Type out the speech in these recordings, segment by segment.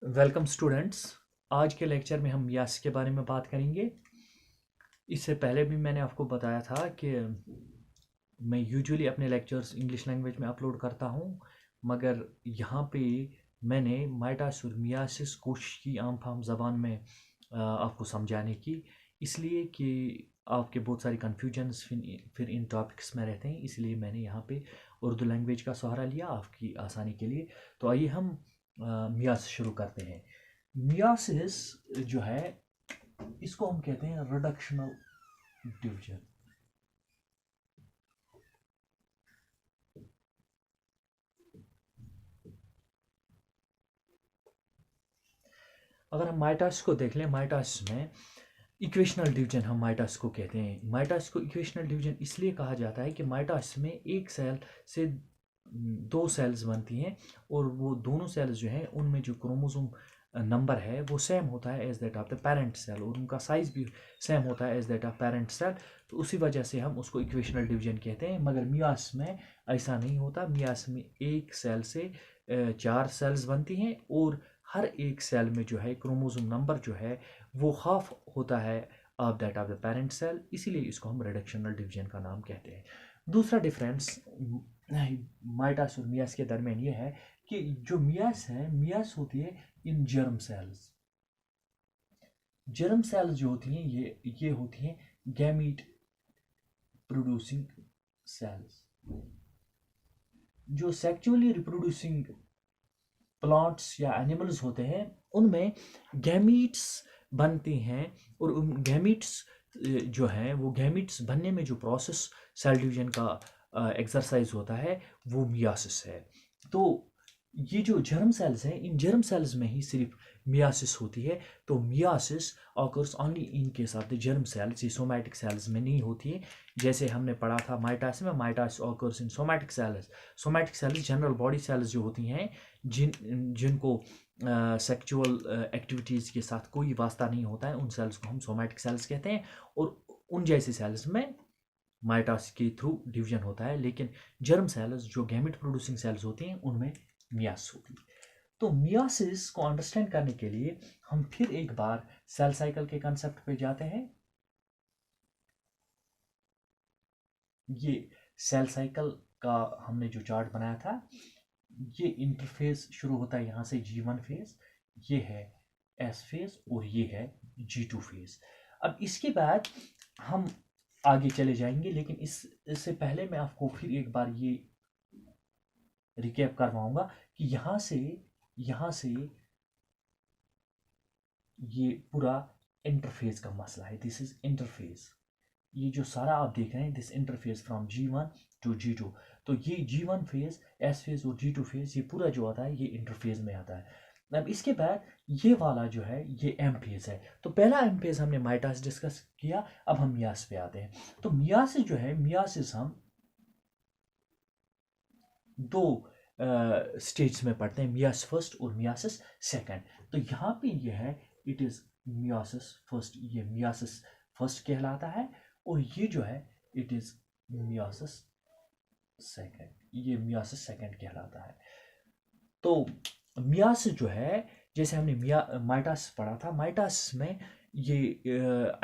Welcome students. आज के lecture में हम मियास के बारे में बात करेंगे। इससे पहले भी मैंने आपको बताया था कि मैं यूजुअली अपने लेक्चर्स इंग्लिश लैंग्वेज में अपलोड करता हूँ, मगर यहाँ पे मैंने माइटास और मियासिस कोशिश की आम फाम ज़बान में आपको समझाने की, इसलिए कि आपके बहुत सारी कन्फ्यूजन्स फिर इन टॉपिक्स में रहते हैं, इसलिए मैंने यहाँ पे उर्दू लैंग्वेज का सहारा लिया आपकी आसानी के लिए। तो आइए हम मियास शुरू करते हैं। मियासिस जो है इसको हम कहते हैं रिडक्शनल डिवीजन। अगर हम माइटास को देख लें, माइटास में इक्वेशनल डिवीजन हम माइटास को कहते हैं। माइटास को इक्वेशनल डिवीजन इसलिए कहा जाता है कि माइटास में एक सेल से दो सेल्स बनती हैं और वो दोनों सेल्स जो हैं उनमें जो क्रोमोसोम नंबर है वो सेम होता है as that of the parent cell, और उनका साइज भी सेम होता है as that of parent cell. तो उसी वजह से हम उसको इक्वेशनल डिवीजन कहते हैं। मगर मियास में ऐसा नहीं होता। मियास में एक सेल से चार सेल्स बनती हैं और हर एक सेल में जो है क्रोमोसोम नंबर जो है वो हाफ होता है of that of the parent cell, इसीलिए इसको हम रिडक्शनल डिवीजन का नाम कहते हैं। दूसरा डिफरेंस माइटास और मियास के दरमियान ये है कि जो मियास है, मियास होती है इन जर्म सेल्स। जर्म सेल्स जो होती हैं ये होती हैं गैमीट प्रोड्यूसिंग सेल्स। जो सेक्चुअली रिप्रोड्यूसिंग प्लांट्स या एनिमल्स होते हैं उनमें गैमीट्स बनती हैं, और उन गैमीट्स जो हैं वो गैमीट्स बनने में जो प्रोसेस सेल डिवीजन का एक्सरसाइज होता है वो मियासिस है। तो ये जो जर्म सेल्स हैं, इन जर्म सेल्स में ही सिर्फ मियासिस होती है। तो myiasis occurs only in case of the germ cells, ये सोमैटिक सेल्स में नहीं होती है। जैसे हमने पढ़ा था माइटास में, mitosis occurs in somatic cells. Somatic cells general body cells जो होती हैं, जिनको सेक्चुअल एक्टिविटीज़ के साथ कोई वास्ता नहीं होता है, उन सेल्स को हम सोमैटिक सेल्स कहते हैं। और उन जैसे सेल्स में माइटास के थ्रू डिवीजन होता है, लेकिन जर्म सेल्स जो गैमेट प्रोड्यूसिंग सेल्स होती हैं उनमें मियास होती है। तो मियासिस को अंडरस्टैंड करने के लिए हम फिर एक बार सेल साइकिल के कंसेप्ट पे जाते हैं। ये सेल साइकिल का हमने जो चार्ट बनाया था, ये इंटरफेस शुरू होता है यहाँ से G1 फेज, ये है S फेज और ये है G2 फेज। अब इसके बाद हम आगे चले जाएंगे, लेकिन इससे पहले मैं आपको फिर एक बार ये रिकैप करवाऊंगा कि यहाँ से ये पूरा इंटरफेस का मसला है। This is interface. ये जो सारा आप देख रहे हैं, this interface from G1 to G2। तो ये G1 फेज, S फेज और G2 फेज, ये पूरा जो आता है ये इंटरफेस में आता है। अब इसके बाद ये वाला जो है ये एम फेज है। तो पहला एम फेज हमने माइटास डिस्कस किया, अब हम मियास पे आते हैं। तो मियासिस जो है, मियासिस हम दो स्टेट्स में पढ़ते हैं, मियास फर्स्ट और मियासिस सेकंड। तो यहाँ पे ये है इट इज मियासिस फर्स्ट, ये मियासिस फर्स्ट कहलाता है, और ये जो है इट इज मियासिस सेकंड, ये मियासिस सेकंड कहलाता है। तो मियासिस जो है, जैसे हमने माइटास पढ़ा था, माइटास में ये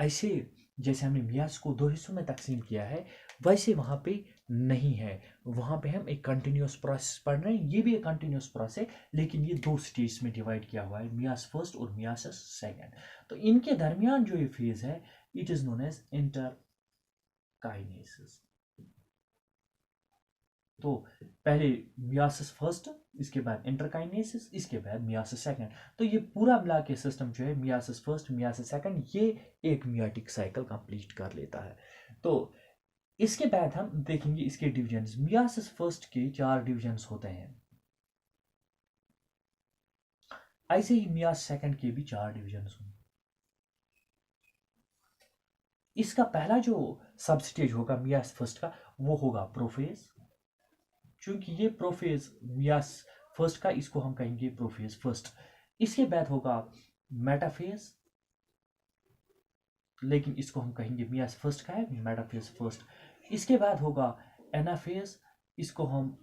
ऐसे जैसे हमने मियास को दो हिस्सों में तकसीम किया है, वैसे वहाँ पे नहीं है। वहाँ पे हम एक कंटिन्यूस प्रोसेस पढ़ रहे हैं, ये भी एक कंटिन्यूस प्रोसेस है, लेकिन ये दो स्टेज में डिवाइड किया हुआ है, मियास फर्स्ट और मियासिस सेकंड। तो इनके दरमियान जो ये फेज है it is known as interkinesis. तो पहले मियासिस फर्स्ट, इसके बाद इंटरकाइनेसिस, इसके बाद मियासिस सेकंड। तो ये पूरा मिला के सिस्टम जो है मियासिस फर्स्ट, मियासिस सेकंड, ये एक मियाटिक साइकिल कंप्लीट कर लेता है। तो इसके बाद हम देखेंगे इसके डिविजन्स। मियासिस फर्स्ट के चार डिविजन्स होते हैं, ऐसे ही मियासिस सेकंड के भी चार डिविजन्स होंगे। इसका पहला जो सब स्टेज होगा मियासिस फर्स्ट का, वो होगा प्रोफेज। चूंकि ये प्रोफेज मियास फर्स्ट का, इसको हम कहेंगे प्रोफेज फर्स्ट। इसके बाद होगा मेटाफेज, लेकिन इसको हम कहेंगे मियास फर्स्ट का है, मेटाफेज फर्स्ट। इसके बाद होगा एनाफेज, इसको हम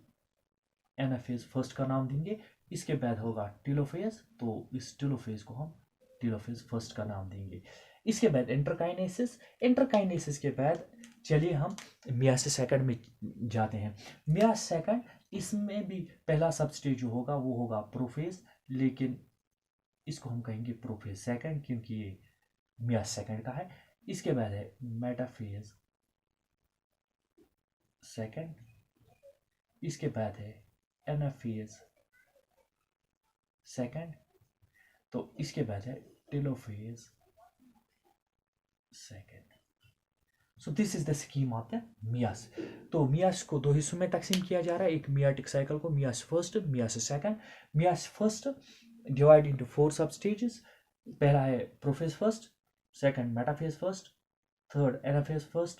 एनाफेज फर्स्ट का नाम देंगे। इसके बाद होगा टेलोफेज, तो इस टेलोफेज को हम टेलोफेज फर्स्ट का नाम देंगे। इसके बाद इंटरकाइनेसिस, इंटरकाइनेसिस के बाद चलिए हम मियासिस सेकंड में जाते हैं। मियासिस सेकंड, इसमें भी पहला सब स्टेज जो होगा वो होगा प्रोफेज, लेकिन इसको हम कहेंगे प्रोफेज सेकंड क्योंकि ये मियासिस सेकंड का है। इसके बाद है मेटाफेज सेकंड, इसके बाद है एनाफेज सेकंड, तो इसके बाद है telophase second. So this is the scheme of the meiosis. तो मियास को दो हिस्सों में तकसीम किया जा रहा है, एक मियाटिक साइकिल को meiosis first, meiosis second. Meiosis first divide into 4 sub stages. पहला है prophase first, second metaphase first, third anaphase first,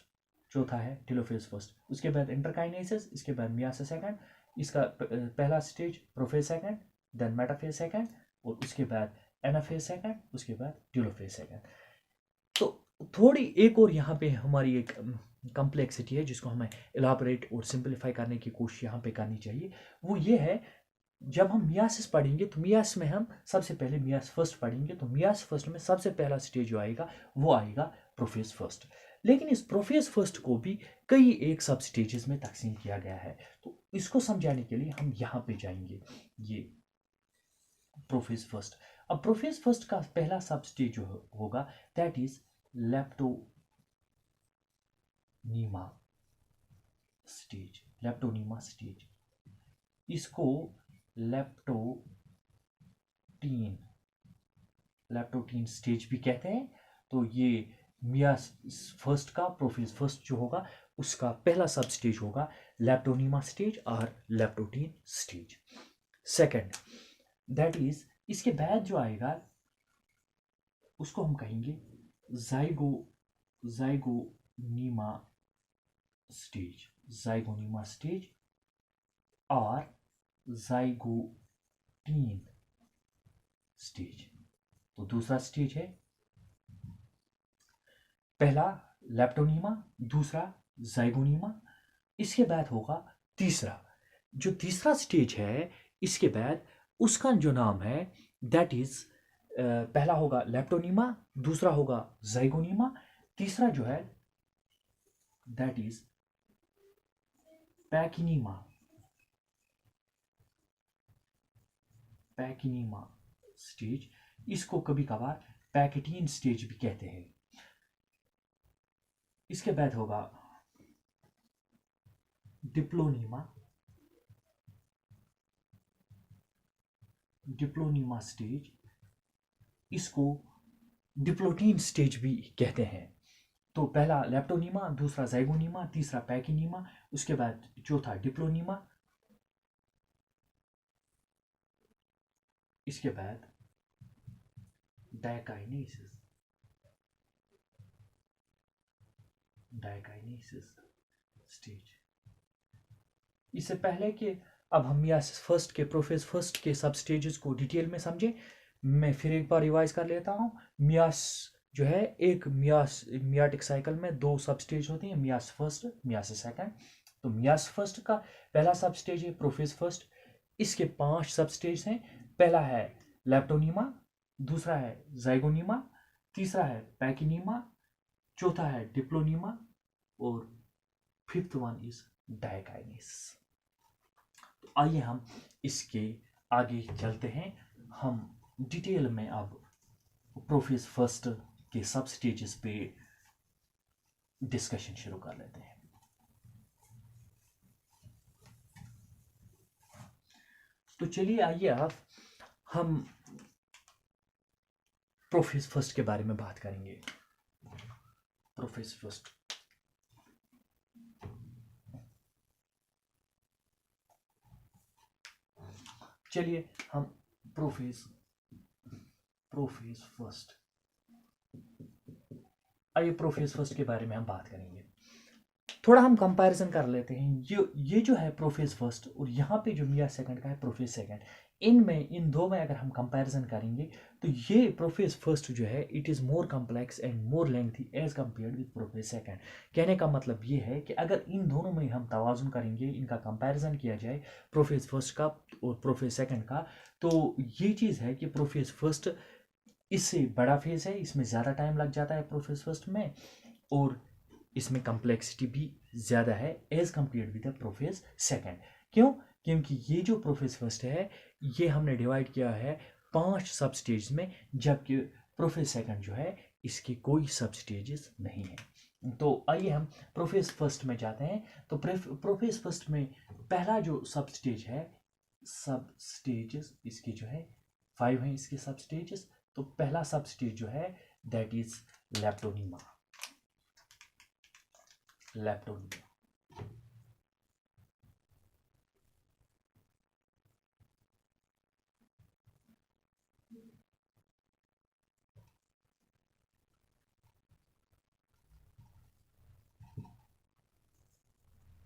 चौथा है टेलोफेज फर्स्ट। उसके बाद इंटरकाइनेसिस, इसके बाद मियास सेकंड, इसका पहला stage prophase second, then metaphase second, और उसके बाद एनाफेज सेकंड, उसके बाद टेलोफेज सेकंड। तो थोड़ी एक और यहाँ पे हमारी एक कम्प्लेक्सिटी है जिसको हमें इलाबरेट और सिंपलीफाई करने की कोशिश यहाँ पे करनी चाहिए। वो ये है, जब हम मियासिस पढ़ेंगे तो मियास में हम सबसे पहले मियास फर्स्ट पढ़ेंगे, तो मियास फर्स्ट में सबसे पहला स्टेज जो आएगा वो आएगा प्रोफेज फर्स्ट। लेकिन इस प्रोफेज फर्स्ट को भी कई एक सब स्टेजेस में तकसीम किया गया है, तो इसको समझाने के लिए हम यहाँ पे जाएंगे, ये प्रोफेज फर्स्ट। अब प्रोफेज फर्स्ट का पहला सब स्टेज जो होगा दैट इज लेप्टोनीमा स्टेज, लेप्टोनीमा स्टेज। इसको लेप्टोटीन स्टेज भी कहते हैं। तो ये मियास फर्स्ट का प्रोफेज फर्स्ट जो होगा उसका पहला सब स्टेज होगा लेप्टोनीमा स्टेज और leptotene stage. Second that is, इसके बाद जो आएगा उसको हम कहेंगे जाइगोनीमा स्टेज, जाइगोनीमा स्टेज और जाइगोटीन स्टेज। तो दूसरा स्टेज है, पहला लेप्टोनीमा, दूसरा जाइगोनीमा। इसके बाद होगा तीसरा, जो तीसरा स्टेज है इसके बाद उसका जो नाम है दैट इज, पहला होगा लेप्टोनीमा, दूसरा होगा जाइगोनीमा, तीसरा जो है दैट इज पैकिनीमा, पैकिनीमा स्टेज। इसको कभी कभार पैकेटीन स्टेज भी कहते हैं। इसके बाद होगा डिप्लोनीमा, डिप्लोनीमा स्टेज, इसको डिप्लोटीन स्टेज भी कहते हैं। तो पहला लेप्टोनीमा, दूसरा जाइगोनीमा, तीसरा पैकिनीमा, उसके बाद चौथा डिप्लोनीमा, इसके बाद डायकाइनेसिस, डायकाइनेसिस स्टेज। इससे पहले कि अब हम मियासिस फर्स्ट के प्रोफेज फर्स्ट के सब स्टेजेस को डिटेल में समझें, मैं फिर एक बार रिवाइज कर लेता हूँ। मियास जो है, एक मियाटिक साइकिल में दो सब स्टेज होती हैं, मियास फर्स्ट, मियास सेकंड। तो मियास फर्स्ट का पहला सब स्टेज है प्रोफेज फर्स्ट। इसके 5 सब स्टेज हैं। पहला है लेप्टोनीमा, दूसरा है जाइगोनीमा, तीसरा है पैकिनीमा, चौथा है डिप्लोनीमा और फिफ्थ वन इज डायकाइनेसिस। तो आइए हम इसके आगे चलते हैं, हम डिटेल में अब प्रोफेज फर्स्ट के सब स्टेजेस पे डिस्कशन शुरू कर लेते हैं। तो चलिए आइए अब हम प्रोफेज फर्स्ट के बारे में बात करेंगे। प्रोफेज फर्स्ट, चलिए हम प्रोफेज फर्स्ट, आइए प्रोफेज फर्स्ट के बारे में हम बात करेंगे। थोड़ा हम कंपैरिजन कर लेते हैं। ये जो है प्रोफेज फर्स्ट और यहाँ पे जो मिया सेकंड का है प्रोफेज सेकंड, इनमें इन दो में अगर हम कंपैरिजन करेंगे तो ये प्रोफेज फर्स्ट जो है it is more complex and more lengthy as compared with prophase second. कहने का मतलब ये है कि अगर इन दोनों में हम तवाज़ुन करेंगे, इनका कंपैरिजन किया जाए प्रोफेज फर्स्ट का और प्रोफेज सेकंड का, तो ये चीज़ है कि प्रोफेज फर्स्ट इससे बड़ा फेज है, इसमें ज़्यादा टाइम लग जाता है प्रोफेज फर्स्ट में, और इसमें कम्प्लेक्सिटी भी ज़्यादा है as compared with the prophase second. क्यों? क्योंकि ये जो प्रोफेज फर्स्ट है ये हमने डिवाइड किया है 5 सब स्टेज में, जबकि प्रोफेज सेकंड जो है इसके कोई सब स्टेजेस नहीं है। तो आइए हम प्रोफेज फर्स्ट में जाते हैं। तो प्रोफेज फर्स्ट में पहला जो सब स्टेज है, सब स्टेजेस इसके जो है 5 हैं इसके सब स्टेजेस। तो पहला सब स्टेज जो है दैट इज लेप्टोनीमा। लेप्टोनीमा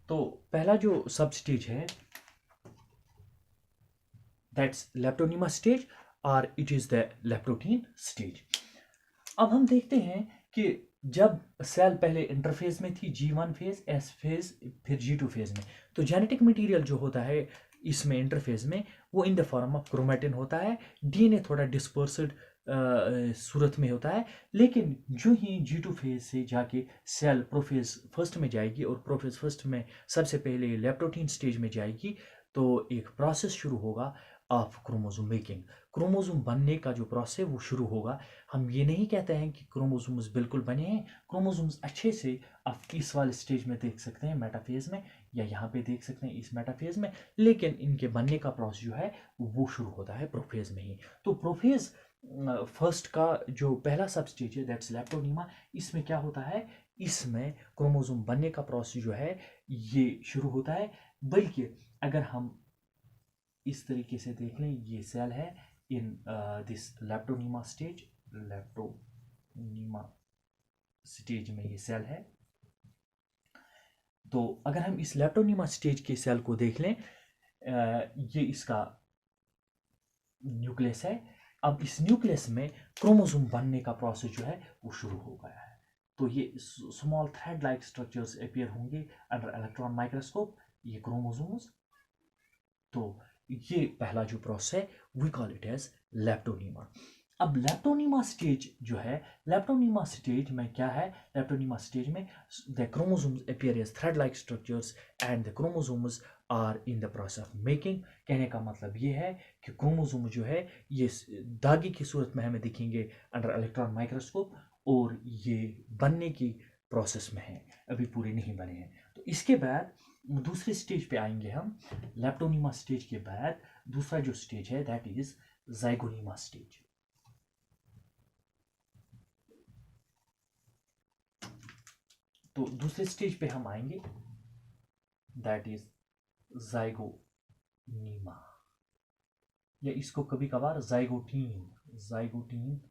तो पहला जो सब स्टेज है दैट्स लेप्टोनीमा स्टेज और it is the leptotene stage. अब हम देखते हैं कि जब सेल पहले इंटरफेज में थी G1 फेज, S फेज, फिर G2 फेज में, तो जेनेटिक मटेरियल जो होता है इसमें इंटरफेज में वो in the form of chromatin होता है, डीएनए थोड़ा डिस्पर्स्ड सूरत में होता है। लेकिन जो ही G2 फेज से जाके सेल प्रोफेज फर्स्ट में जाएगी और प्रोफेज फर्स्ट में सबसे पहले लेप्टोटीन स्टेज में जाएगी, तो एक प्रोसेस शुरू होगा ऑफ क्रोमोसोम मेकिंग। क्रोमोसोम बनने का जो प्रोसेस है वो शुरू होगा। हम ये नहीं कहते हैं कि क्रोमोसोम्स बिल्कुल बने हैं, क्रोमोसोम्स अच्छे से आप इस वाले स्टेज में देख सकते हैं मेटाफेज में, या यहाँ पे देख सकते हैं इस मेटाफेज में, लेकिन इनके बनने का प्रोसेस जो है वो शुरू होता है प्रोफेज में ही। तो प्रोफेज फर्स्ट का जो पहला सब स्टेज है दैट्स लेप्टोनीमा, इसमें क्या होता है, इसमें क्रोमोसोम बनने का प्रोसेस जो है ये शुरू होता है। बल्कि अगर हम इस तरीके से देख लें, ये सेल है इन दिस लेप्टोनीमा स्टेज, लेप्टोनीमा स्टेज में ये सेल है। तो अगर हम इस लेप्टोनीमा स्टेज के सेल को देख लें, ये इसका न्यूक्लियस है। अब इस न्यूक्लियस में क्रोमोसोम बनने का प्रोसेस जो है वो शुरू हो गया है। तो ये small thread like structures appear होंगे अंडर इलेक्ट्रॉन माइक्रोस्कोप, ये क्रोमोसोम्स। तो ये पहला जो प्रोसेस है वी कॉल इट एज लेप्टोनीमा। अब लेप्टोनीमा स्टेज जो है, लेप्टोनीमा स्टेज में क्या है, लेप्टोनीमा स्टेज में the chromosomes appear as thread like structures and the chromosomes are in the process of making. कहने का मतलब ये है कि क्रोमोसोम जो है ये धागे की सूरत में हमें दिखेंगे अंडर इलेक्ट्रॉन माइक्रोस्कोप, और ये बनने की प्रोसेस में है, अभी पूरे नहीं बने हैं। तो इसके बाद दूसरे स्टेज पे आएंगे हम। लेप्टोनीमा स्टेज के बाद दूसरा जो स्टेज है दैट इज जाइगोनीमा स्टेज। तो दूसरे स्टेज पे हम आएंगे दैट इज जाइगोनीमा, या इसको कभी कभार जाइगोटीन जाइगोटीन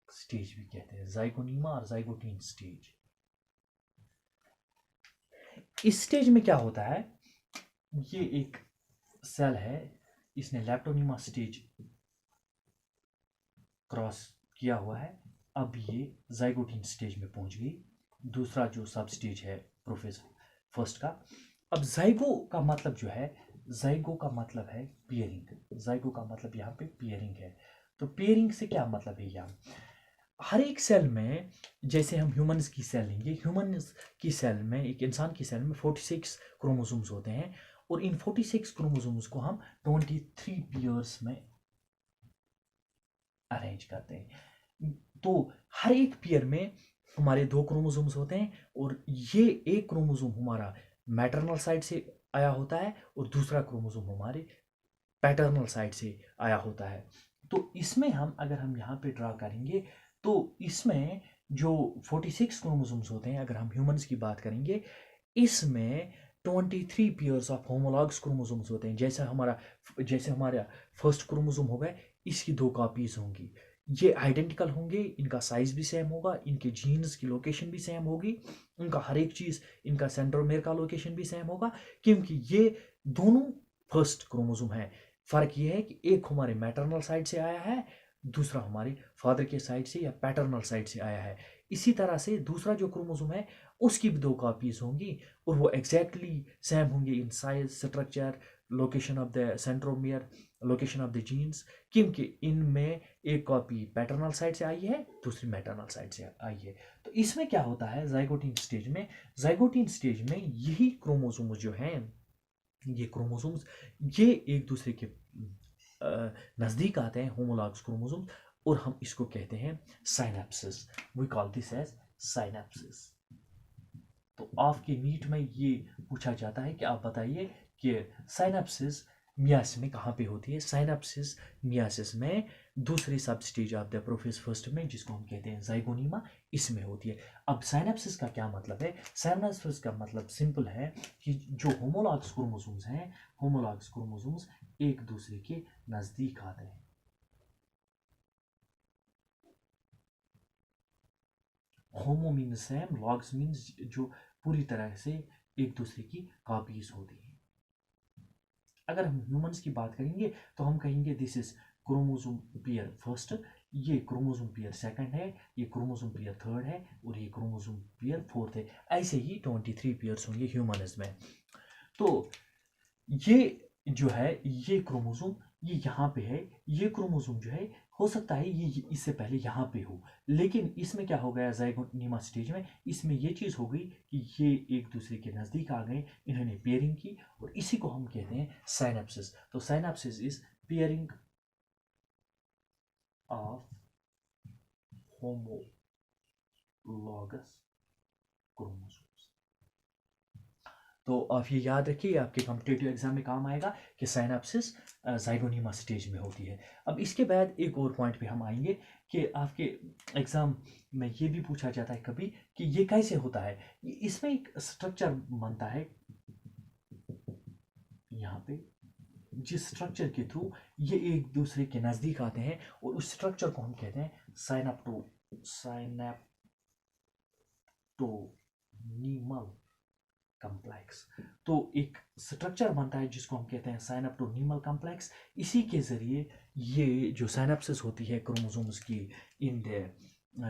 स्टेज भी कहते हैं, जाइगोनीमा और जाइगोटीन स्टेज। इस स्टेज में क्या होता है, ये एक सेल है, इसने लेप्टोनीमा स्टेज क्रॉस किया हुआ है, अब ये जाइगोटीन स्टेज में पहुंच गई, दूसरा जो सब स्टेज है प्रोफेज फर्स्ट का। अब जाइगो का मतलब जो है, जाइगो का मतलब है पेयरिंग, जाइगो का मतलब यहाँ पे पेयरिंग है। तो पेयरिंग से क्या मतलब है, यहाँ हर एक सेल में, जैसे हम ह्यूमंस की सेल लेंगे, ह्यूमंस की सेल में, एक इंसान की सेल में 46 क्रोमोसोम्स होते हैं, और इन 46 क्रोमोसोम्स को हम 23 पेयर्स में अरेंज करते हैं। तो हर एक पेयर में हमारे 2 क्रोमोसोम्स होते हैं, और ये एक क्रोमोसोम हमारा मैटरनल साइड से आया होता है और दूसरा क्रोमोसोम हमारे पैटर्नल साइड से आया होता है। तो इसमें हम अगर हम यहाँ पे ड्रा करेंगे, तो इसमें जो 46 क्रोमोसोम्स होते हैं, अगर हम ह्यूमंस की बात करेंगे, इसमें 23 पेयर्स ऑफ होमोलॉग्स क्रोमोसोम्स होते हैं। जैसे हमारा फर्स्ट क्रोमोसोम होगा, इसकी 2 कॉपीज होंगी, ये आइडेंटिकल होंगे, इनका साइज भी सेम होगा, इनके जीन्स की लोकेशन भी सेम होगी, उनका हर एक चीज़, इनका सेंट्रोमेयर का लोकेशन भी सेम होगा, क्योंकि ये दोनों फर्स्ट क्रोमोसोम है। फ़र्क ये है कि एक हमारे मैटरनल साइड से आया है, दूसरा हमारे फादर के साइड से या पैटर्नल साइड से आया है। इसी तरह से दूसरा जो क्रोमोसोम है उसकी भी 2 कॉपीज होंगी और वो एग्जैक्टली सेम होंगे in size, structure, location of the centromere, location of the genes, क्योंकि इनमें एक कॉपी पैटर्नल साइड से आई है, दूसरी मैटरनल साइड से आई है। तो इसमें क्या होता है ज़ाइगोटिन स्टेज में, ज़ाइगोटिन स्टेज में यही क्रोमोसोम्स जो हैं, ये क्रोमोसोम्स ये एक दूसरे के नज़दीक आते हैं, होमोलॉग्स क्रोमोसोम्स, और हम इसको कहते हैं synapsis. We call this as synapsis. तो आपके नीट में ये पूछा जाता है कि आप बताइए कि साइनेप्सिस मियासिस में कहाँ पे होती है। साइनेप्सिस मियासिस में दूसरी सब stage of the profess first में, जिसको हम कहते हैं ज़ाइगोनिमा, इसमें होती है। अब साइनेप्सिस का क्या मतलब है? साइनेप्सिस का मतलब सिंपल है कि जो होमोलॉग्स क्रोमोसोम्स हैं, होमोलॉग्स क्रोमोसोम्स एक दूसरे के नज़दीक आते हैं। होमो मीन्स सेम, लॉग्स मीन्स जो पूरी तरह से एक दूसरे की कॉपीज होती हैं। अगर हम ह्यूमंस की बात करेंगे तो हम कहेंगे this is chromosome pair first, ये क्रोमोसोम पेयर सेकंड है, ये क्रोमोसोम पेयर थर्ड है, और ये क्रोमोसोम पेयर फोर्थ है। ऐसे ही 23 पेयर्स होंगे ह्यूमन्स में। तो ये जो है ये क्रोमोसोम ये यहाँ पे है, ये क्रोमोसोम जो है हो सकता है ये इससे पहले यहाँ पे हो, लेकिन इसमें क्या हो गया ज़ाइगोनिमा स्टेज में, इसमें ये चीज़ हो गई कि ये एक दूसरे के नज़दीक आ गए, इन्होंने पेयरिंग की, और इसी को हम कहते हैं साइनेप्सिस। तो synapsis is pairing of homologous chromosome. तो आप ये याद रखिए, आपके कॉम्पिटिटिव एग्जाम में काम आएगा कि साइनेप्सिस ज़ाइगोनिमा स्टेज में होती है। अब इसके बाद एक और पॉइंट पे हम आएंगे कि आपके एग्जाम में ये भी पूछा जाता है कभी कि ये कैसे होता है। इसमें एक स्ट्रक्चर बनता है यहाँ पे, जिस स्ट्रक्चर के थ्रू ये एक दूसरे के नज़दीक आते हैं, और उस स्ट्रक्चर को हम कहते हैं साइनेप्टोनीमल कम्प्लेक्स। तो एक स्ट्रक्चर बनता है जिसको हम कहते हैं साइनेप्टोनीमल कम्प्लेक्स। इसी के ज़रिए ये जो साइनेप्सिस होती है क्रोमोसोम्स की इन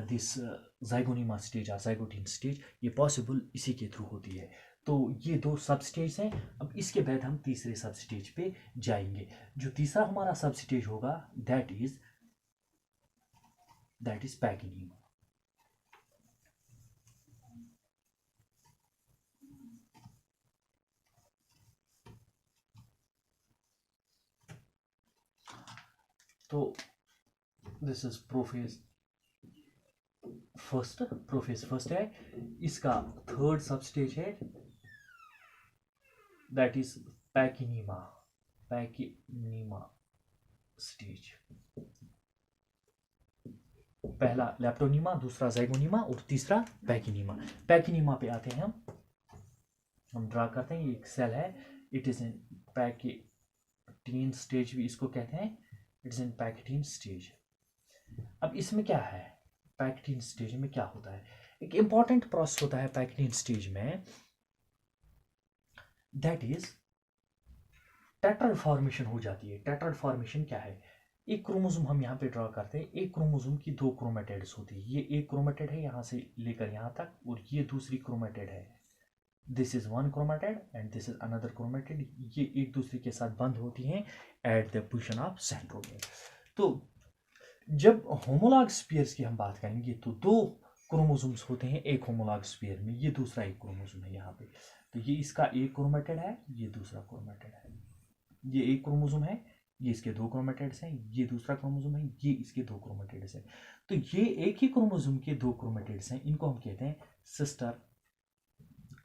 दिस ज़ाइगोनिमा स्टेज और ज़ाइगोटिन स्टेज, ये पॉसिबल इसी के थ्रू होती है। तो ये 2 सब स्टेज हैं। अब इसके बाद हम तीसरे सब स्टेज पे जाएंगे। जो तीसरा हमारा सब स्टेज होगा दैट इज पैगिनिमा। तो दिस इज प्रोफेज फर्स्ट है, इसका थर्ड सब स्टेज है दैट इज पैकिनीमा स्टेज। पहला लेप्टोनीमा, दूसरा ज़ाइगोनीमा, और तीसरा पैकिनीमा। पैकिनीमा पे आते हैं हम ड्रा करते हैं। ये एक सेल है, it is in pachytene stage भी इसको कहते हैं, it is in pachytene stage. अब इसमें क्या है, पैकेटीन स्टेज में क्या होता है? एक इंपॉर्टेंट प्रोसेस होता है पैकेटीन स्टेज में, दैट इज टेट्राड फॉर्मेशन हो जाती है। टेट्राड फॉर्मेशन क्या है? एक क्रोमोसोम हम यहाँ पे ड्रॉ करते हैं, एक क्रोमोसोम की 2 क्रोमेटिड्स होती है। ये एक क्रोमेटिड है यहाँ से लेकर यहाँ तक, और ये दूसरी क्रोमेटिड है। This is one chromatid and this is another chromatid. ये एक दूसरे के साथ बंद होती हैं at the position of centromere. तो जब होमोलॉगस पेयर्स की हम बात करेंगे तो 2 क्रोमोसोम्स होते हैं एक होमोलॉगस पेयर में, ये दूसरा एक क्रोमोसोम है यहाँ पे। तो ये इसका एक क्रोमेटिड है, ये दूसरा क्रोमेटिड है। ये एक क्रोमोसोम है, ये इसके 2 क्रोमेटिड्स हैं, ये दूसरा क्रोमोसोम है, ये इसके 2 क्रोमेटिड्स हैं। तो ये एक ही क्रोमोसोम के 2 क्रोमेटिड्स हैं, इनको हम कहते हैं सिस्टर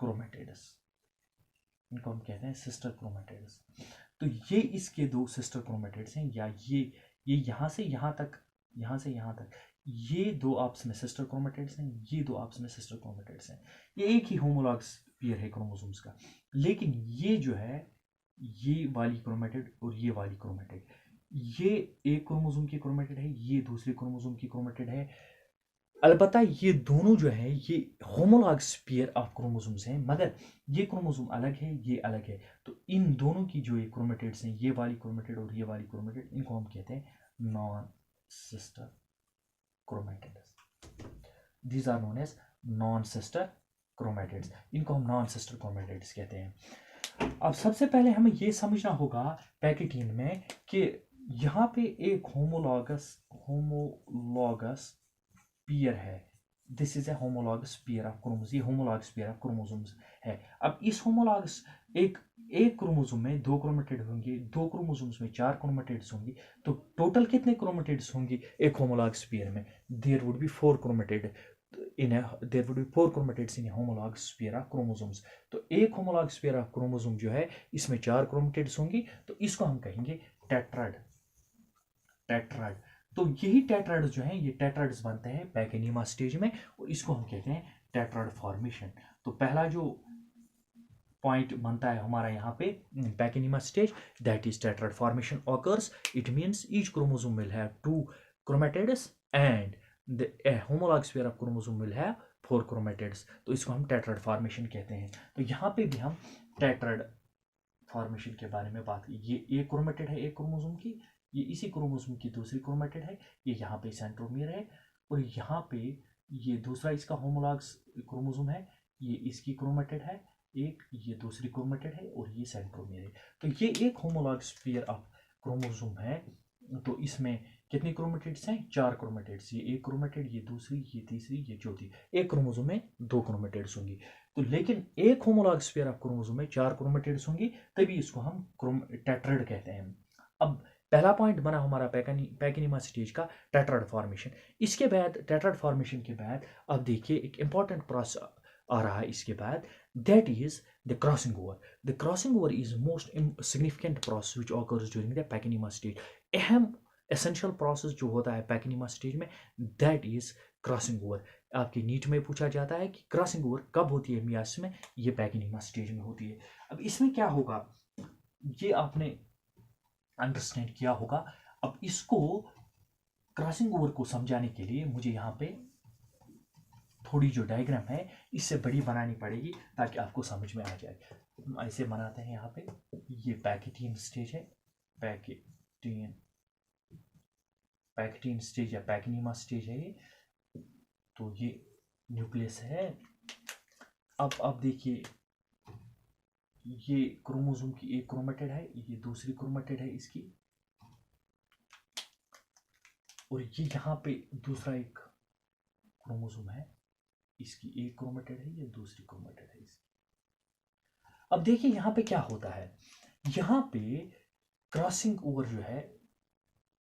क्रोमेटिड्स। इनको हम कहते हैं सिस्टर क्रोमेटिड्स। तो ये इसके 2 सिस्टर क्रोमेटिड्स हैं, या ये यहाँ से यहाँ तक, यहाँ से यहाँ तक, ये 2 आपस में सिस्टर क्रोमेटिड्स हैं, ये 2 आपस में सिस्टर क्रोमेटिड्स हैं। ये एक ही होमोलॉगस पेयर है क्रोमोसोम्स का। लेकिन ये जो है, ये वाली क्रोमेटिड और ये वाली क्रोमेटिड, ये एक क्रोमोसोम की क्रोमेटिड है, ये दूसरी क्रोमोसोम की क्रोमेटिड है। अलबत्ता ये दोनों जो है ये होमोलॉगस पेयर ऑफ क्रोमोसोम्स हैं, मगर ये क्रोमोसोम अलग है, ये अलग है। तो इन दोनों की जो ये क्रोमेटिड्स हैं, ये वाली क्रोमेटिड और ये वाली क्रोमेटिड, इनको हम कहते हैं non sister chromatids. These are known as non sister chromatids. इनको हम नॉन सिस्टर क्रोमेटिड्स कहते हैं। अब सबसे पहले हमें ये समझना होगा पैकेटीन में कि यहाँ पे एक होमोलॉगस पेयर है। This is a homologous pair of chromosome, ये होमोलॉगस पेयर ऑफ क्रोमोसोम्स है। अब इस होमोलॉगस एक एक क्रोमोसोम में 2 क्रोमेटिड होंगे, 2 क्रोमोसोम्स में 4 क्रोमेटिड्स होंगी। तो टोटल कितने क्रोमेटिड्स होंगी एक होमोलॉगस पेयर में? There would be 4 chromatid there would be 4 chromatids in homologous pair of chromosomes. तो एक होमोलॉगस पेयर ऑफ क्रोमोसोम जो है इसमें 4 क्रोमेटिड्स होंगी, तो इसको हम कहेंगे टेट्राड। टेट्राड। तो यही टेट्राइड्स जो हैं, ये टेट्राइड्स बनते हैं पैकेनिमा स्टेज में, और इसको हम कहते हैं टेट्राइड फॉर्मेशन। तो पहला जो पॉइंट बनता है हमारा यहाँ पे pachynema stage, that is tetrad formation occurs. It means each chromosome will have 2 chromatids and the homologous pair of chromosome will have 4 chromatids. तो इसको हम टेट्राइड फॉर्मेशन कहते हैं। तो यहाँ पे भी हम टेट्राइड फॉर्मेशन के बारे में बात की। ये एक क्रोमेटिड है एक क्रोमोसोम की, ये इसी क्रोमोसोम की दूसरी क्रोमेटिड है, ये यहाँ पे सेंट्रोमियर है, और यहाँ पे ये दूसरा इसका होमोलॉगस क्रोमोसोम है, ये इसकी क्रोमेटिड है एक, ये दूसरी क्रोमेटिड है, और ये सेंट्रोमियर है। तो ये एक होमोलॉगस पेयर ऑफ क्रोमोसोम है। तो इसमें कितनी क्रोमेटिड्स हैं? 4 क्रोमेटिड्स। ये एक क्रोमेटिड, ये दूसरी, ये तीसरी, ये चौथी। एक क्रोमोसोम में 2 क्रोमेटिड्स होंगी। तो लेकिन एक होमोलॉगस पेयर ऑफ क्रोमोसोम में 4 क्रोमेटिड्स होंगी, तभी इसको हम टेट्राइड कहते हैं। अब पहला पॉइंट बना हमारा पैकेनिमा स्टेज का टेट्राइड फॉर्मेशन। इसके बाद टेट्राइड फॉर्मेशन के बाद अब देखिए एक इंपॉर्टेंट प्रोसेस आ रहा है इसके बाद, that is the crossing over. The crossing over is most significant process which occurs during the pachynema stage. अहम एसेंशियल प्रोसेस जो होता है पैकेनिमा स्टेज में, दैट इज क्रॉसिंग ओवर। आपके नीट में पूछा जाता है कि क्रॉसिंग ओवर कब होती है मियासिस में? ये पैकेनिमा स्टेज में होती है। अब इसमें क्या होगा ये आपने अंडरस्टैंड किया होगा। अब इसको क्रॉसिंग ओवर को समझाने के लिए मुझे यहाँ पे थोड़ी जो डायग्राम है इससे बड़ी बनानी पड़ेगी ताकि आपको समझ में आ जाए। ऐसे बनाते हैं यहाँ पे, ये पैकेटीन स्टेज है, पैकेटीन स्टेज या पैकेनिमा स्टेज है ये। तो ये न्यूक्लियस है। अब देखिए ये क्रोमोसोम की एक क्रोमेटिड है, ये दूसरी क्रोमेटिड है इसकी, और ये यहाँ पे दूसरा एक क्रोमोसोम है, इसकी एक क्रोमेटिड है, ये दूसरी क्रोमेटिड है इसकी। अब देखिए यहाँ पे क्या होता है, यहाँ पे क्रॉसिंग ओवर जो है,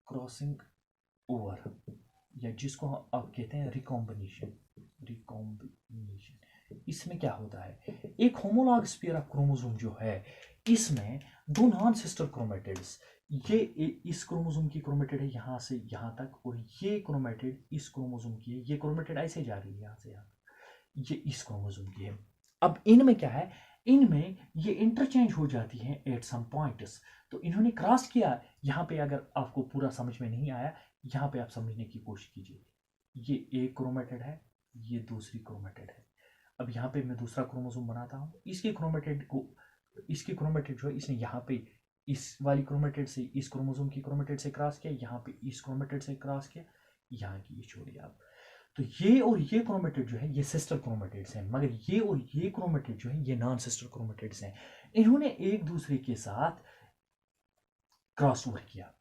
क्रॉसिंग ओवर या जिसको आप कहते हैं रिकॉम्बिनेशन, इसमें क्या होता है, एक होमोलॉगस पेयर ऑफ क्रोमोसोम जो है इसमें 2 नॉन सिस्टर क्रोमेटिड्स, ये इस क्रोमोसोम की क्रोमेटिड है यहाँ से यहाँ तक, और ये क्रोमेटिड इस क्रोमोसोम की है, ये क्रोमेटिड ऐसे जा रही है यहाँ से यहाँ, ये इस क्रोमोसोम की है। अब इनमें क्या है, इनमें ये इंटरचेंज हो जाती हैं एट सम पॉइंट्स। तो इन्होंने क्रॉस किया यहाँ पे, अगर आपको पूरा समझ में नहीं आया यहाँ पे आप समझने की कोशिश कीजिए। ये एक क्रोमेटिड है, ये दूसरी क्रोमेटिड है। अब यहाँ पे मैं दूसरा क्रोमोसोम बनाता हूँ, इसकी क्रोमेटिड जो है इसने यहाँ पे इस वाली क्रोमेटिड से इस क्रोमोसोम की क्रोमेटिड से क्रॉस किया, यहाँ पे इस क्रोमेटिड से क्रॉस किया, यहाँ की ये छोड़िए आप। तो ये और ये क्रोमेटिड जो है ये सिस्टर क्रोमेटिड्स हैं, मगर ये और ये क्रोमेटिड जो है ये नॉन सिस्टर क्रोमेटिड्स हैं। इन्होंने एक दूसरे के साथ क्रॉस ओवर किया।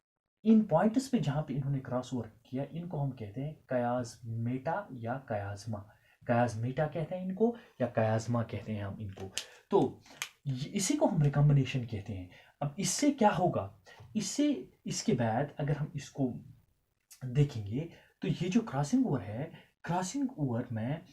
इन पॉइंट्स पे जहाँ पे इन्होंने क्रॉस ओवर किया, इनको हम कहते हैं कयाजमेटा या कयाजमा। कयाजमेटा कहते हैं इनको, या कयाजमा कहते हैं हम इनको। तो इसी को हम रिकॉम्बिनेशन कहते हैं। अब इससे क्या होगा, इससे इसके बाद अगर हम इसको देखेंगे तो ये जो क्रॉसिंग ओवर है, क्रॉसिंग ओवर में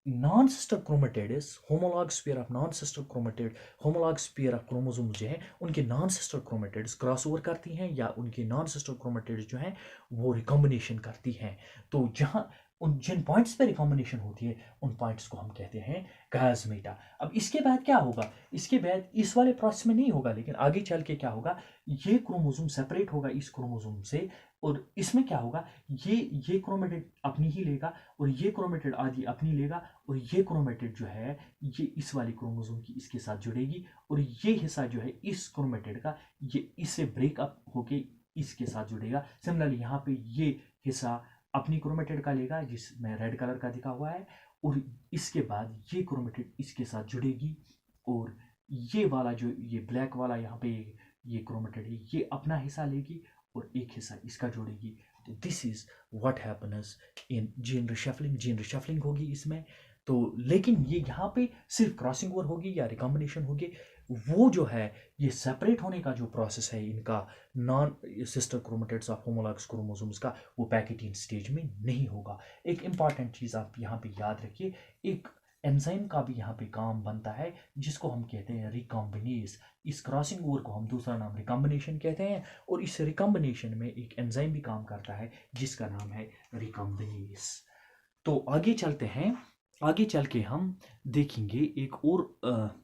non sister chromatids, homologous pair of non sister chromatid, homologous pair of chromosome जो है उनके non sister chromatids cross over करती हैं, या उनके नॉन सिस्टर क्रोमेटिड्स जो हैं वो रिकॉम्बिनेशन करती हैं। तो जहाँ उन जिन पॉइंट्स पे रिकॉम्बिनेशन होती है उन पॉइंट्स को हम कहते हैं कास्मेटा। अब इसके बाद क्या होगा, इसके बाद इस वाले प्रोसेस में नहीं होगा, लेकिन आगे चल के क्या होगा, ये क्रोमोसोम सेपरेट होगा इस क्रोमोसोम से, और इसमें क्या होगा, ये क्रोमेटिड अपनी ही लेगा और ये क्रोमेटिड आदि अपनी लेगा, और ये क्रोमेटिड जो है ये इस वाली क्रोमोसोम की इसके साथ जुड़ेगी, और ये हिस्सा जो है इस क्रोमेटिड का ये इससे ब्रेकअप होके इसके साथ जुड़ेगा। सिमिलरली यहाँ पे ये हिस्सा अपनी क्रोमेटिड का लेगा जिसमें रेड कलर का दिखा हुआ है, और इसके बाद ये क्रोमेटिड इसके साथ जुड़ेगी, और ये वाला जो ये ब्लैक वाला यहाँ पे ये क्रोमेटिड है ये अपना हिस्सा लेगी और एक हिस्सा इसका जोड़ेगी। तो this is what happens in gene reshuffling. Gene reshuffling होगी इसमें, तो लेकिन ये यहाँ पे सिर्फ क्रॉसिंग ओवर होगी या रिकॉम्बिनेशन होगी, वो जो है ये सेपरेट होने का जो प्रोसेस है इनका non sister chromatids of homologous chromosomes का, वो पैकेटिन स्टेज में नहीं होगा। एक इंपॉर्टेंट चीज़ आप यहाँ पे याद रखिए, एक एंजाइम का भी यहाँ पे काम बनता है जिसको हम कहते हैं रिकॉम्बिनेज। इस क्रॉसिंग ओवर को हम दूसरा नाम रिकॉम्बिनेशन कहते हैं, और इस रिकॉम्बिनेशन में एक एंजाइम भी काम करता है जिसका नाम है रिकॉम्बिनेज। तो आगे चलते हैं, आगे चल के हम देखेंगे एक और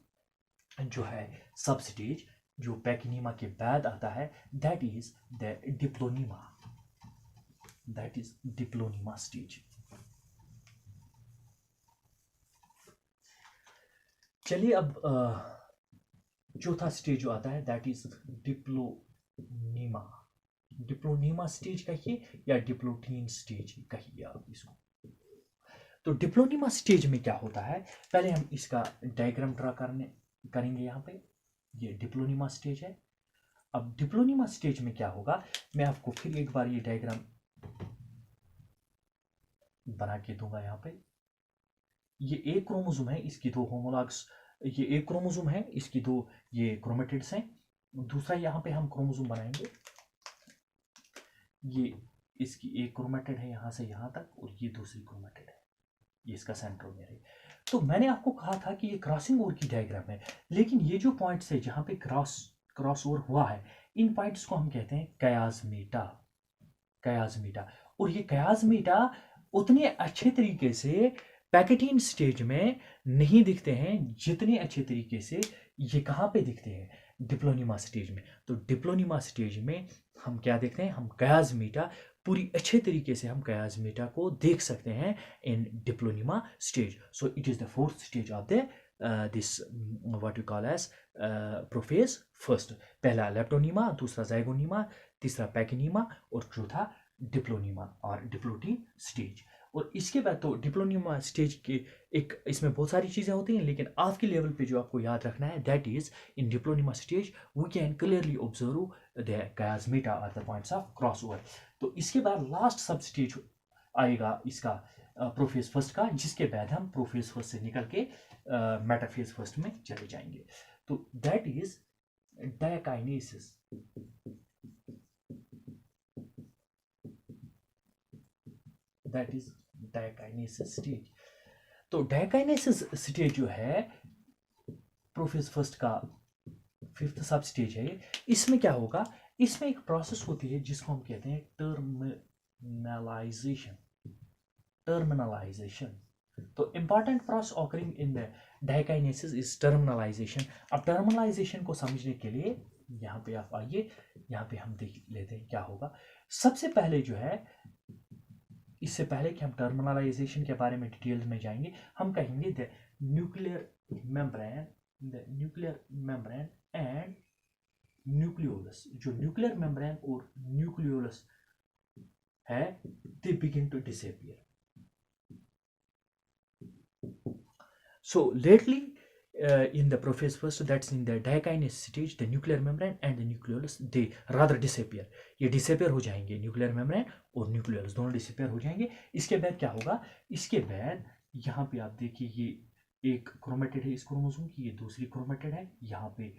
जो है सब स्टेज जो पैकिनीमा के बाद आता है, that is the diplonema, that is diplonema stage. चलिए अब चौथा स्टेज जो आता है that is diplonema. Diplonema stage कहिए या डिप्लोटीन स्टेज कहिए आप इसको। तो डिप्लोनीमा स्टेज में क्या होता है, पहले हम इसका डायग्राम ड्रा करेंगे। यहाँ पे ये डिप्लोनीमा स्टेज है। अब डिप्लोनीमा स्टेज में क्या होगा, मैं आपको फिर एक बार ये डायग्राम बना के दूंगा। यहाँ पे ये एक क्रोमोसोम है, इसकी दो होमोलॉग्स, ये एक क्रोमोसोम है, इसकी दो ये क्रोमेटिड्स हैं। दूसरा यहाँ पे हम क्रोमोसोम बनाएंगे, ये इसकी एक क्रोमेटिड है यहाँ से यहाँ तक, और ये दूसरी क्रोमेटिड है, ये इसका सेंट्रोमियर है। तो मैंने आपको कहा था कि ये क्रॉसिंग ओवर की डायग्राम है, लेकिन ये जो पॉइंट्स है जहाँ पे क्रॉस ओवर हुआ है, इन पॉइंट्स को हम कहते हैं कयाजमीटा, कयाजमीटा। और ये कयाजमीटा उतने अच्छे तरीके से पैकेटिन स्टेज में नहीं दिखते हैं जितने अच्छे तरीके से ये कहाँ पे दिखते हैं, डिप्लोनीमा स्टेज में। तो डिप्लोनीमा स्टेज में हम क्या देखते हैं, हम कयाजमीटा पूरी अच्छे तरीके से हम कयाजमीटा को देख सकते हैं in diplonema stage. So it is the fourth stage of the this what you call as prophase first. पहला लेप्टोनीमा, दूसरा जाइगोनीमा, तीसरा पैकिनीमा और चौथा डिप्लोनीमा और डिप्लोटीन स्टेज। और इसके बाद तो डिप्लोनीमा स्टेज के एक इसमें बहुत सारी चीज़ें होती हैं, लेकिन आज के लेवल पे जो आपको याद रखना है that is in diplonema stage we can clearly observe the chiasmata are the points of cross over. तो इसके बाद लास्ट सब स्टेज आएगा इसका प्रोफेज फर्स्ट का, जिसके बाद हम प्रोफेज फर्स्ट से निकल के मेटाफेज फर्स्ट में चले जाएंगे। तो that is diakinesis. That is diakinesis stage. तो डायकाइनेसिस स्टेज जो है प्रोफेज फर्स्ट का फिफ्थ सब स्टेज है। इसमें क्या होगा, इसमें एक प्रोसेस होती है जिसको हम कहते हैं टर्मिनलाइजेशन, टर्मिनलाइजेशन। तो important process occurring in the diakinesis is terminalisation. अब टर्मिनलाइजेशन को समझने के लिए यहाँ पे आप आइए, यहाँ पे हम देख लेते हैं क्या होगा। सबसे पहले जो है, इससे पहले कि हम टर्मिनलाइजेशन के बारे में डिटेल्स में जाएंगे, हम कहेंगे the nuclear membrane, the nuclear membrane and nucleolus. जो न्यूक्लियर मेम्ब्रेन और न्यूक्लियोलस है they begin to disappear. So lately in the prophase first, that's in the diakinase stage, the nuclear membrane and the nucleolus they rather disappear. ये disappear हो जाएंगे, nuclear membrane और nucleolus दोनों disappear हो जाएंगे। इसके बाद क्या होगा, इसके बाद यहाँ पे आप देखिए ये एक क्रोमेटिड है इस क्रोमोसोम की, ये दूसरी क्रोमेटिड है, यहाँ पे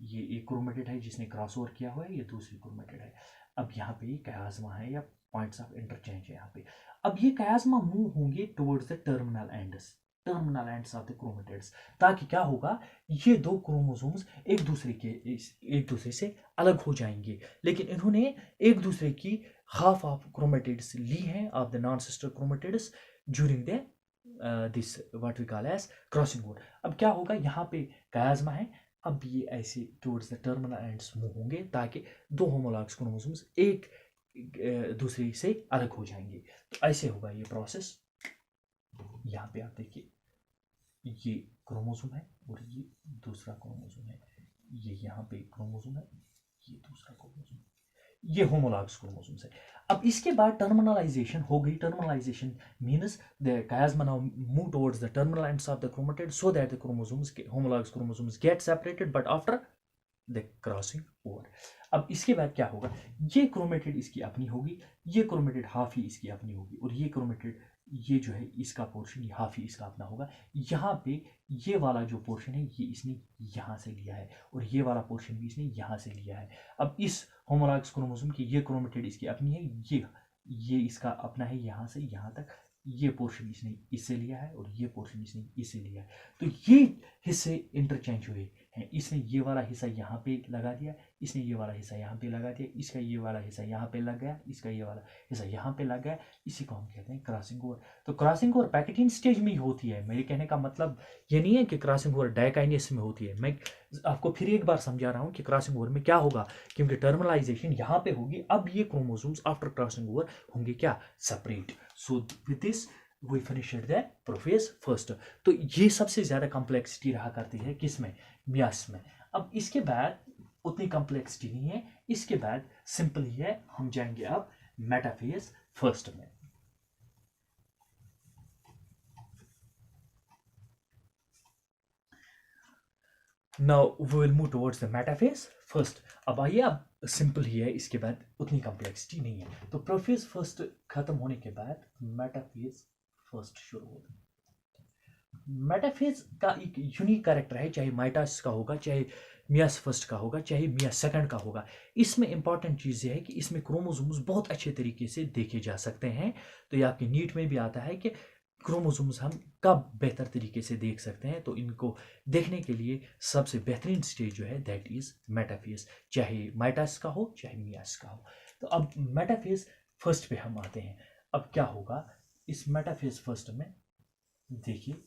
ये एक क्रोमेटिड है जिसने क्रॉस ओवर किया हुआ है, ये दूसरी क्रोमेटिड है। अब यहाँ पे कयाज्मा है या पॉइंट्स ऑफ इंटरचेंज है यहाँ पे। अब ये कयाज्मा मूव होंगे towards the terminal ends, terminal ends of the chromatids, ताकि क्या होगा, ये दो क्रोमोसोम्स एक दूसरे से अलग हो जाएंगे। लेकिन इन्होंने एक दूसरे की हाफ ऑफ क्रोमेटिड्स ली हैं of the non sister chromatids during the this what we call as crossing over. अब क्या होगा, यहाँ पे कयाज्मा है, अब ये ऐसे towards the terminal ends move होंगे ताकि दो होमोलॉग्स क्रोमोसोम्स एक दूसरे से अलग हो जाएंगे। तो ऐसे होगा ये प्रोसेस। यहाँ पे आप देखिए, ये क्रोमोसोम है और ये दूसरा क्रोमोसोम है, ये यहाँ पे क्रोमोसोम है, ये दूसरा क्रोमोसोम, ये होमोलॉग्स क्रोमोसोम्स है। अब इसके बाद टर्मिनलाइजेशन हो गई। Terminalisation means the chiasma now move towards the terminal ends of the chromatid so that the chromosomes homologous chromosomes get separated but after the crossing over। अब इसके बाद क्या होगा, ये क्रोमेटिड इसकी अपनी होगी, ये क्रोमेटिड हाफ ही इसकी अपनी होगी, और ये क्रोमेटिड ये जो है इसका पोर्शन ये हाफ ही इसका अपना होगा। यहाँ पे ये वाला जो पोर्शन है ये इसने यहाँ से लिया है, और ये वाला पोर्शन भी इसने यहाँ से लिया है। अब इस होमोलॉगस क्रोमोसोम की ये क्रोमेटिड इसकी अपनी है, ये इसका अपना है यहाँ से यहाँ तक, ये पोर्शन इसने इससे लिया है और ये पोर्शन इसने इससे लिया है। तो ये हिस्से इंटरचेंज हुए हैं, इसने ये वाला हिस्सा यहाँ पे लगा दिया, इसने ये वाला हिस्सा यहाँ पे लगा दिया, इसका ये वाला हिस्सा यहाँ पे लग गया, इसका ये वाला हिस्सा यहाँ पे लग गया, इसी को हम कहते हैं क्रॉसिंग ओवर। तो क्रॉसिंग ओवर पैकेटिन स्टेज में ही होती है। मेरे कहने का मतलब ये नहीं है कि क्रॉसिंग ओवर डायकाइनेस में होती है। मैं आपको फिर एक बार समझा रहा हूँ कि क्रॉसिंग ओवर में क्या होगा, क्योंकि टर्मिनलाइजेशन यहाँ पे होगी। अब ये क्रोमोसोम्स आफ्टर क्रॉसिंग ओवर होंगे क्या, separate. So with this we finished the prophase first. तो ये सबसे ज्यादा कॉम्प्लेक्सिटी रहा करती है किसमें, मियास में। अब इसके बाद उतनी कॉम्प्लेक्सिटी नहीं है, इसके बाद सिंपल ही है। हम जाएंगे अब मेटाफेज फर्स्ट में। Now we will move towards the metaphase first. अब आइए, अब सिंपल ही है, इसके बाद उतनी कॉम्प्लेक्सिटी नहीं है। तो प्रोफेज फर्स्ट खत्म होने के बाद मेटाफेज फर्स्ट शुरू होता है। मेटाफेज का एक यूनिक कैरेक्टर है, चाहे माइटास का होगा, चाहे मियास फर्स्ट का होगा, चाहे मियास सेकंड का होगा। इसमें इंपॉर्टेंट चीज़ ये है कि इसमें क्रोमोसोम्स बहुत अच्छे तरीके से देखे जा सकते हैं। तो ये आपके नीट में भी आता है कि क्रोमोसोम्स हम कब बेहतर तरीके से देख सकते हैं। तो इनको देखने के लिए सबसे बेहतरीन स्टेज जो है दैट इज मेटाफेज, चाहे माइटास का हो चाहे मियास का हो। तो अब मेटाफेज फर्स्ट पे हम आते हैं। अब क्या होगा इस मेटाफेज फर्स्ट में, देखिए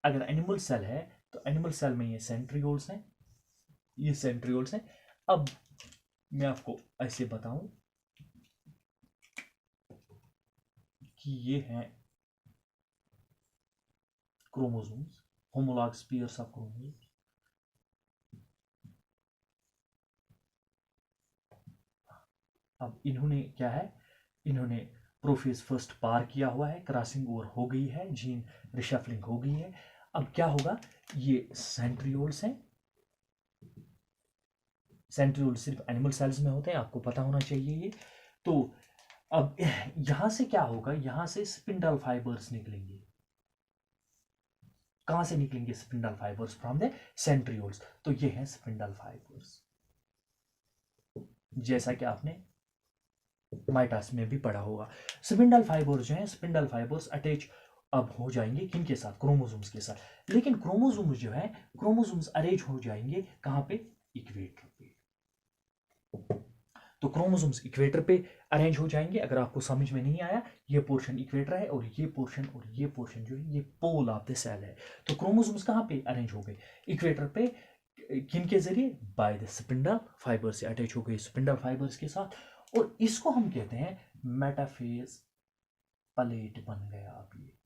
अगर एनिमल सेल है तो एनिमल सेल में ये सेंट्रियोल्स हैं, ये सेंट्रियोल्स हैं। अब मैं आपको ऐसे बताऊं कि ये हैं chromosomes, homologous pairs of chromosomes. अब इन्होंने क्या है, इन्होंने प्रोफेज फर्स्ट पार किया हुआ है, क्रॉसिंग ओवर हो गई है, जीन रिशफलिंग हो गई है। अब क्या होगा, ये सेंट्रियोल्स हैं। सेंट्रियोल सिर्फ एनिमल सेल्स में होते हैं, आपको पता होना चाहिए ये। तो अब यहां से क्या होगा, यहां से स्पिंडल फाइबर्स निकलेंगे। कहां से निकलेंगे spindle fibres, from the centrioles. तो ये हैं स्पिंडल फाइबर्स, जैसा कि आपने माइटास में भी पढ़ा होगा। स्पिंडल फाइबर्स जो हैं, स्पिंडल फाइबर्स अटैच अब हो जाएंगे किनके साथ, क्रोमोसोम्स के साथ। लेकिन क्रोमोसोम्स जो है, क्रोमोसोम्स अरेंज हो जाएंगे कहां पे, इक्वेटर पे। तो क्रोमोसोम्स इक्वेटर पे अरेंज हो जाएंगे। अगर आपको समझ में नहीं आया, ये पोर्शन इक्वेटर है और ये पोर्शन जो है ये पोल ऑफ द सेल है। तो क्रोमोसोम्स कहां पे अरेंज हो गए, इक्वेटर पे। किन के जरिए, बाय द स्पिंडल फाइबर से अटैच हो गए स्पिंडल फाइबर्स के साथ। और इसको हम कहते हैं मेटाफेज प्लेट बन गया। अब ये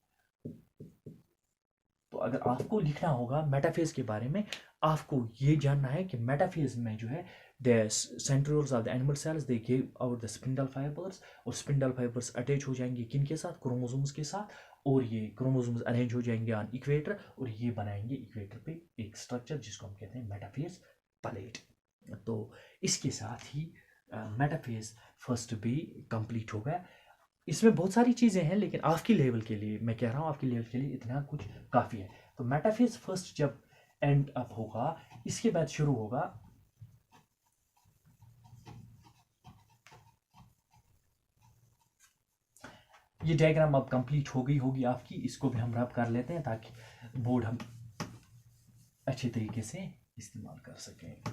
तो अगर आपको लिखना होगा मेटाफेज के बारे में, आपको ये जानना है कि मेटाफेज में जो है the centrioles of the animal cells they give out the spindle fibers, और स्पिंडल फाइबर्स अटैच हो जाएंगे किनके साथ, क्रोमोसोम्स के साथ। और ये क्रोमोसोम्स अरेंज हो जाएंगे ऑन इक्वेटर, और ये बनाएंगे इक्वेटर पे एक स्ट्रक्चर जिसको हम कहते हैं मेटाफेज प्लेट। तो इसके साथ ही मेटाफेज फर्स्ट भी कंप्लीट हो गया। इसमें बहुत सारी चीज़ें हैं, लेकिन आपकी लेवल के लिए मैं कह रहा हूँ, आपकी लेवल के लिए इतना कुछ काफ़ी है। तो मेटाफेज फर्स्ट जब एंड अप होगा, इसके बाद शुरू होगा ये डायग्राम अब कंप्लीट हो गई होगी आपकी, इसको भी हम रब कर लेते हैं ताकि बोर्ड हम अच्छे तरीके से इस्तेमाल कर सकें।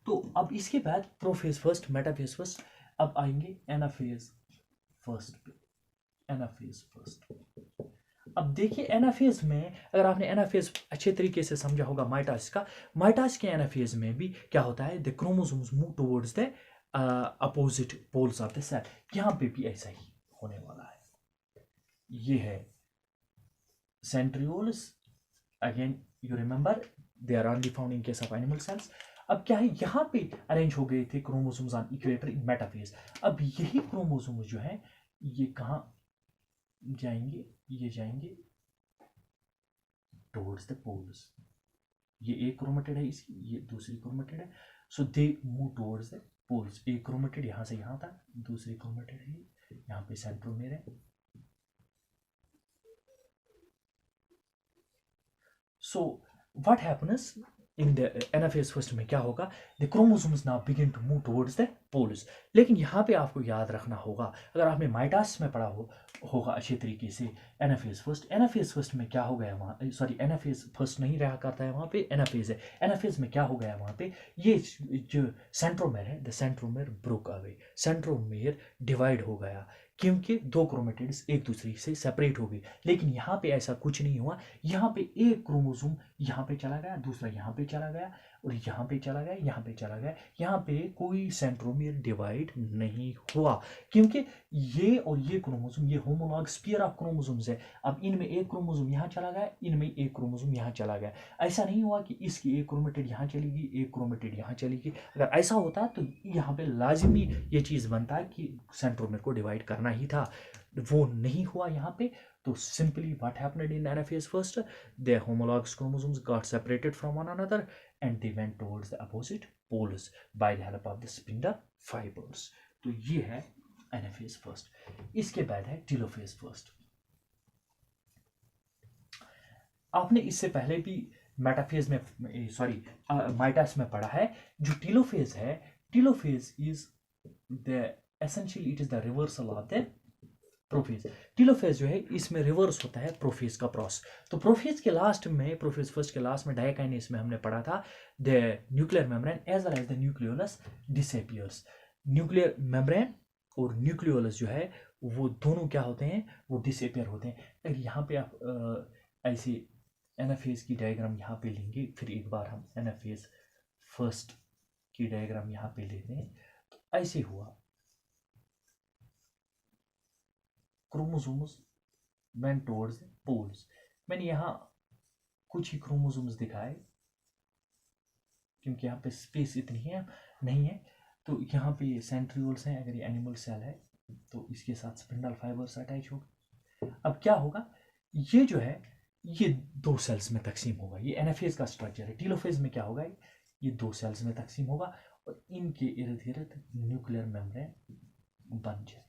तो अब इसके बाद प्रोफेज फर्स्ट, मेटाफेज फर्स्ट, अब आएंगे एनाफेज फर्स्ट पे। एनाफेज फर्स्ट, अब देखिए एनाफेज में अगर आपने एनाफेज अच्छे तरीके से समझा होगा माइटास का, माइटास के एनाफेज में भी क्या होता है, the chromosomes move towards the opposite poles of the cell. यहाँ पे भी ऐसा ही होने वाला है। ये है centrioles, again you remember they are only found in case of animal cells. अब क्या है, यहाँ पे अरेंज हो गए थे chromosomes on equator in metaphase. अब यही क्रोमोसोम्स जो है ये कहाँ जाएंगे, ये जाएंगे टुवर्ड्स द पोल्स। ये एक क्रोमेटिड है इसकी, ये दूसरी क्रोमेटिड है, so they move towards the poles. एक क्रोमेटिड यहाँ से यहाँ था, दूसरी क्रोमेटिड है यहाँ पे सेंट्रोमेर है। So what happens in the anaphase first में क्या होगा, the chromosomes now begin to move towards the poles. लेकिन यहाँ पे आपको याद रखना होगा, अगर आपने माइटास में पढ़ा होगा अच्छे तरीके से, एनाफेज फर्स्ट में क्या हो गया वहाँ, सॉरी एनाफेज फर्स्ट नहीं रहा करता है वहाँ पे, एनाफेज है। एनाफेज में क्या हो गया वहाँ पे, ये जो सेंट्रोमेर है, the centromere broke away, centromere divide हो गया क्योंकि दो क्रोमेटिड्स एक दूसरे से सेपरेट हो गई। लेकिन यहाँ पे ऐसा कुछ नहीं हुआ, यहाँ पे एक क्रोमोसोम यहाँ पे चला गया, दूसरा यहाँ पे चला गया, और यहाँ पे चला गया, यहाँ पे चला गया। यहाँ पे कोई सेंट्रोमियर डिवाइड नहीं हुआ क्योंकि ये और ये क्रोमोसोम, ये होमोलॉगस पेयर ऑफ क्रोमोसोम्स है। अब इनमें एक क्रोमोसोम यहाँ चला गया, इनमें एक क्रोमोसोम यहाँ चला गया। ऐसा नहीं हुआ कि इसकी एक क्रोमेटिड यहाँ चलेगी, एक क्रोमेटिड यहाँ चलेगी। अगर ऐसा होता तो यहाँ पे लाजिमी ये चीज़ बनता है कि सेंट्रोमियर को डिवाइड करना ही था, वो नहीं हुआ यहाँ पे। तो simply what happened in anaphase first, their homologous chromosomes got separated from one another and they went towards the opposite poles by the help of the spindle fibers. तो ये है anaphase first। इसके बाद है टेलोफेज फर्स्ट। आपने इससे पहले भी मेटाफेज में, सॉरी माइटास में पढ़ा है। जो टेलोफेज है, telophase is the essentially it is the reversal of the prophase. Telophase जो है इसमें रिवर्स होता है प्रोफेज का प्रोसेस। तो प्रोफेज के लास्ट में, प्रोफेज फर्स्ट के लास्ट में डायकाइनेस में हमने पढ़ा था the nuclear membrane as well as the nucleolus disappears. Nuclear membrane और न्यूक्लियोलस जो है वो दोनों क्या होते हैं, वो डिसअपियर होते हैं। अगर यहाँ पे आप ऐसे एनाफेज की डायग्राम यहाँ पे लेंगे, फिर एक बार हम एनाफेज फर्स्ट की डायग्राम यहाँ पे लेते हैं, तो ऐसे हुआ chromosomes went towards the poles. मैंने यहाँ कुछ ही क्रोमोसोम्स दिखाए क्योंकि यहाँ पे स्पेस इतनी है नहीं है। तो यहाँ पे सेंट्रियोल्स हैं, अगर ये एनिमल सेल है तो इसके साथ स्पिंडल फाइबर्स अटैच होगा। अब क्या होगा, ये जो है ये दो सेल्स में तकसीम होगा। ये एनाफेज का स्ट्रक्चर है। टेलोफेज में क्या होगा, ये दो सेल्स में तकसीम होगा और इनके इर्द गिर्द न्यूक्लियर मेम्ब्रेन बन जाएगी।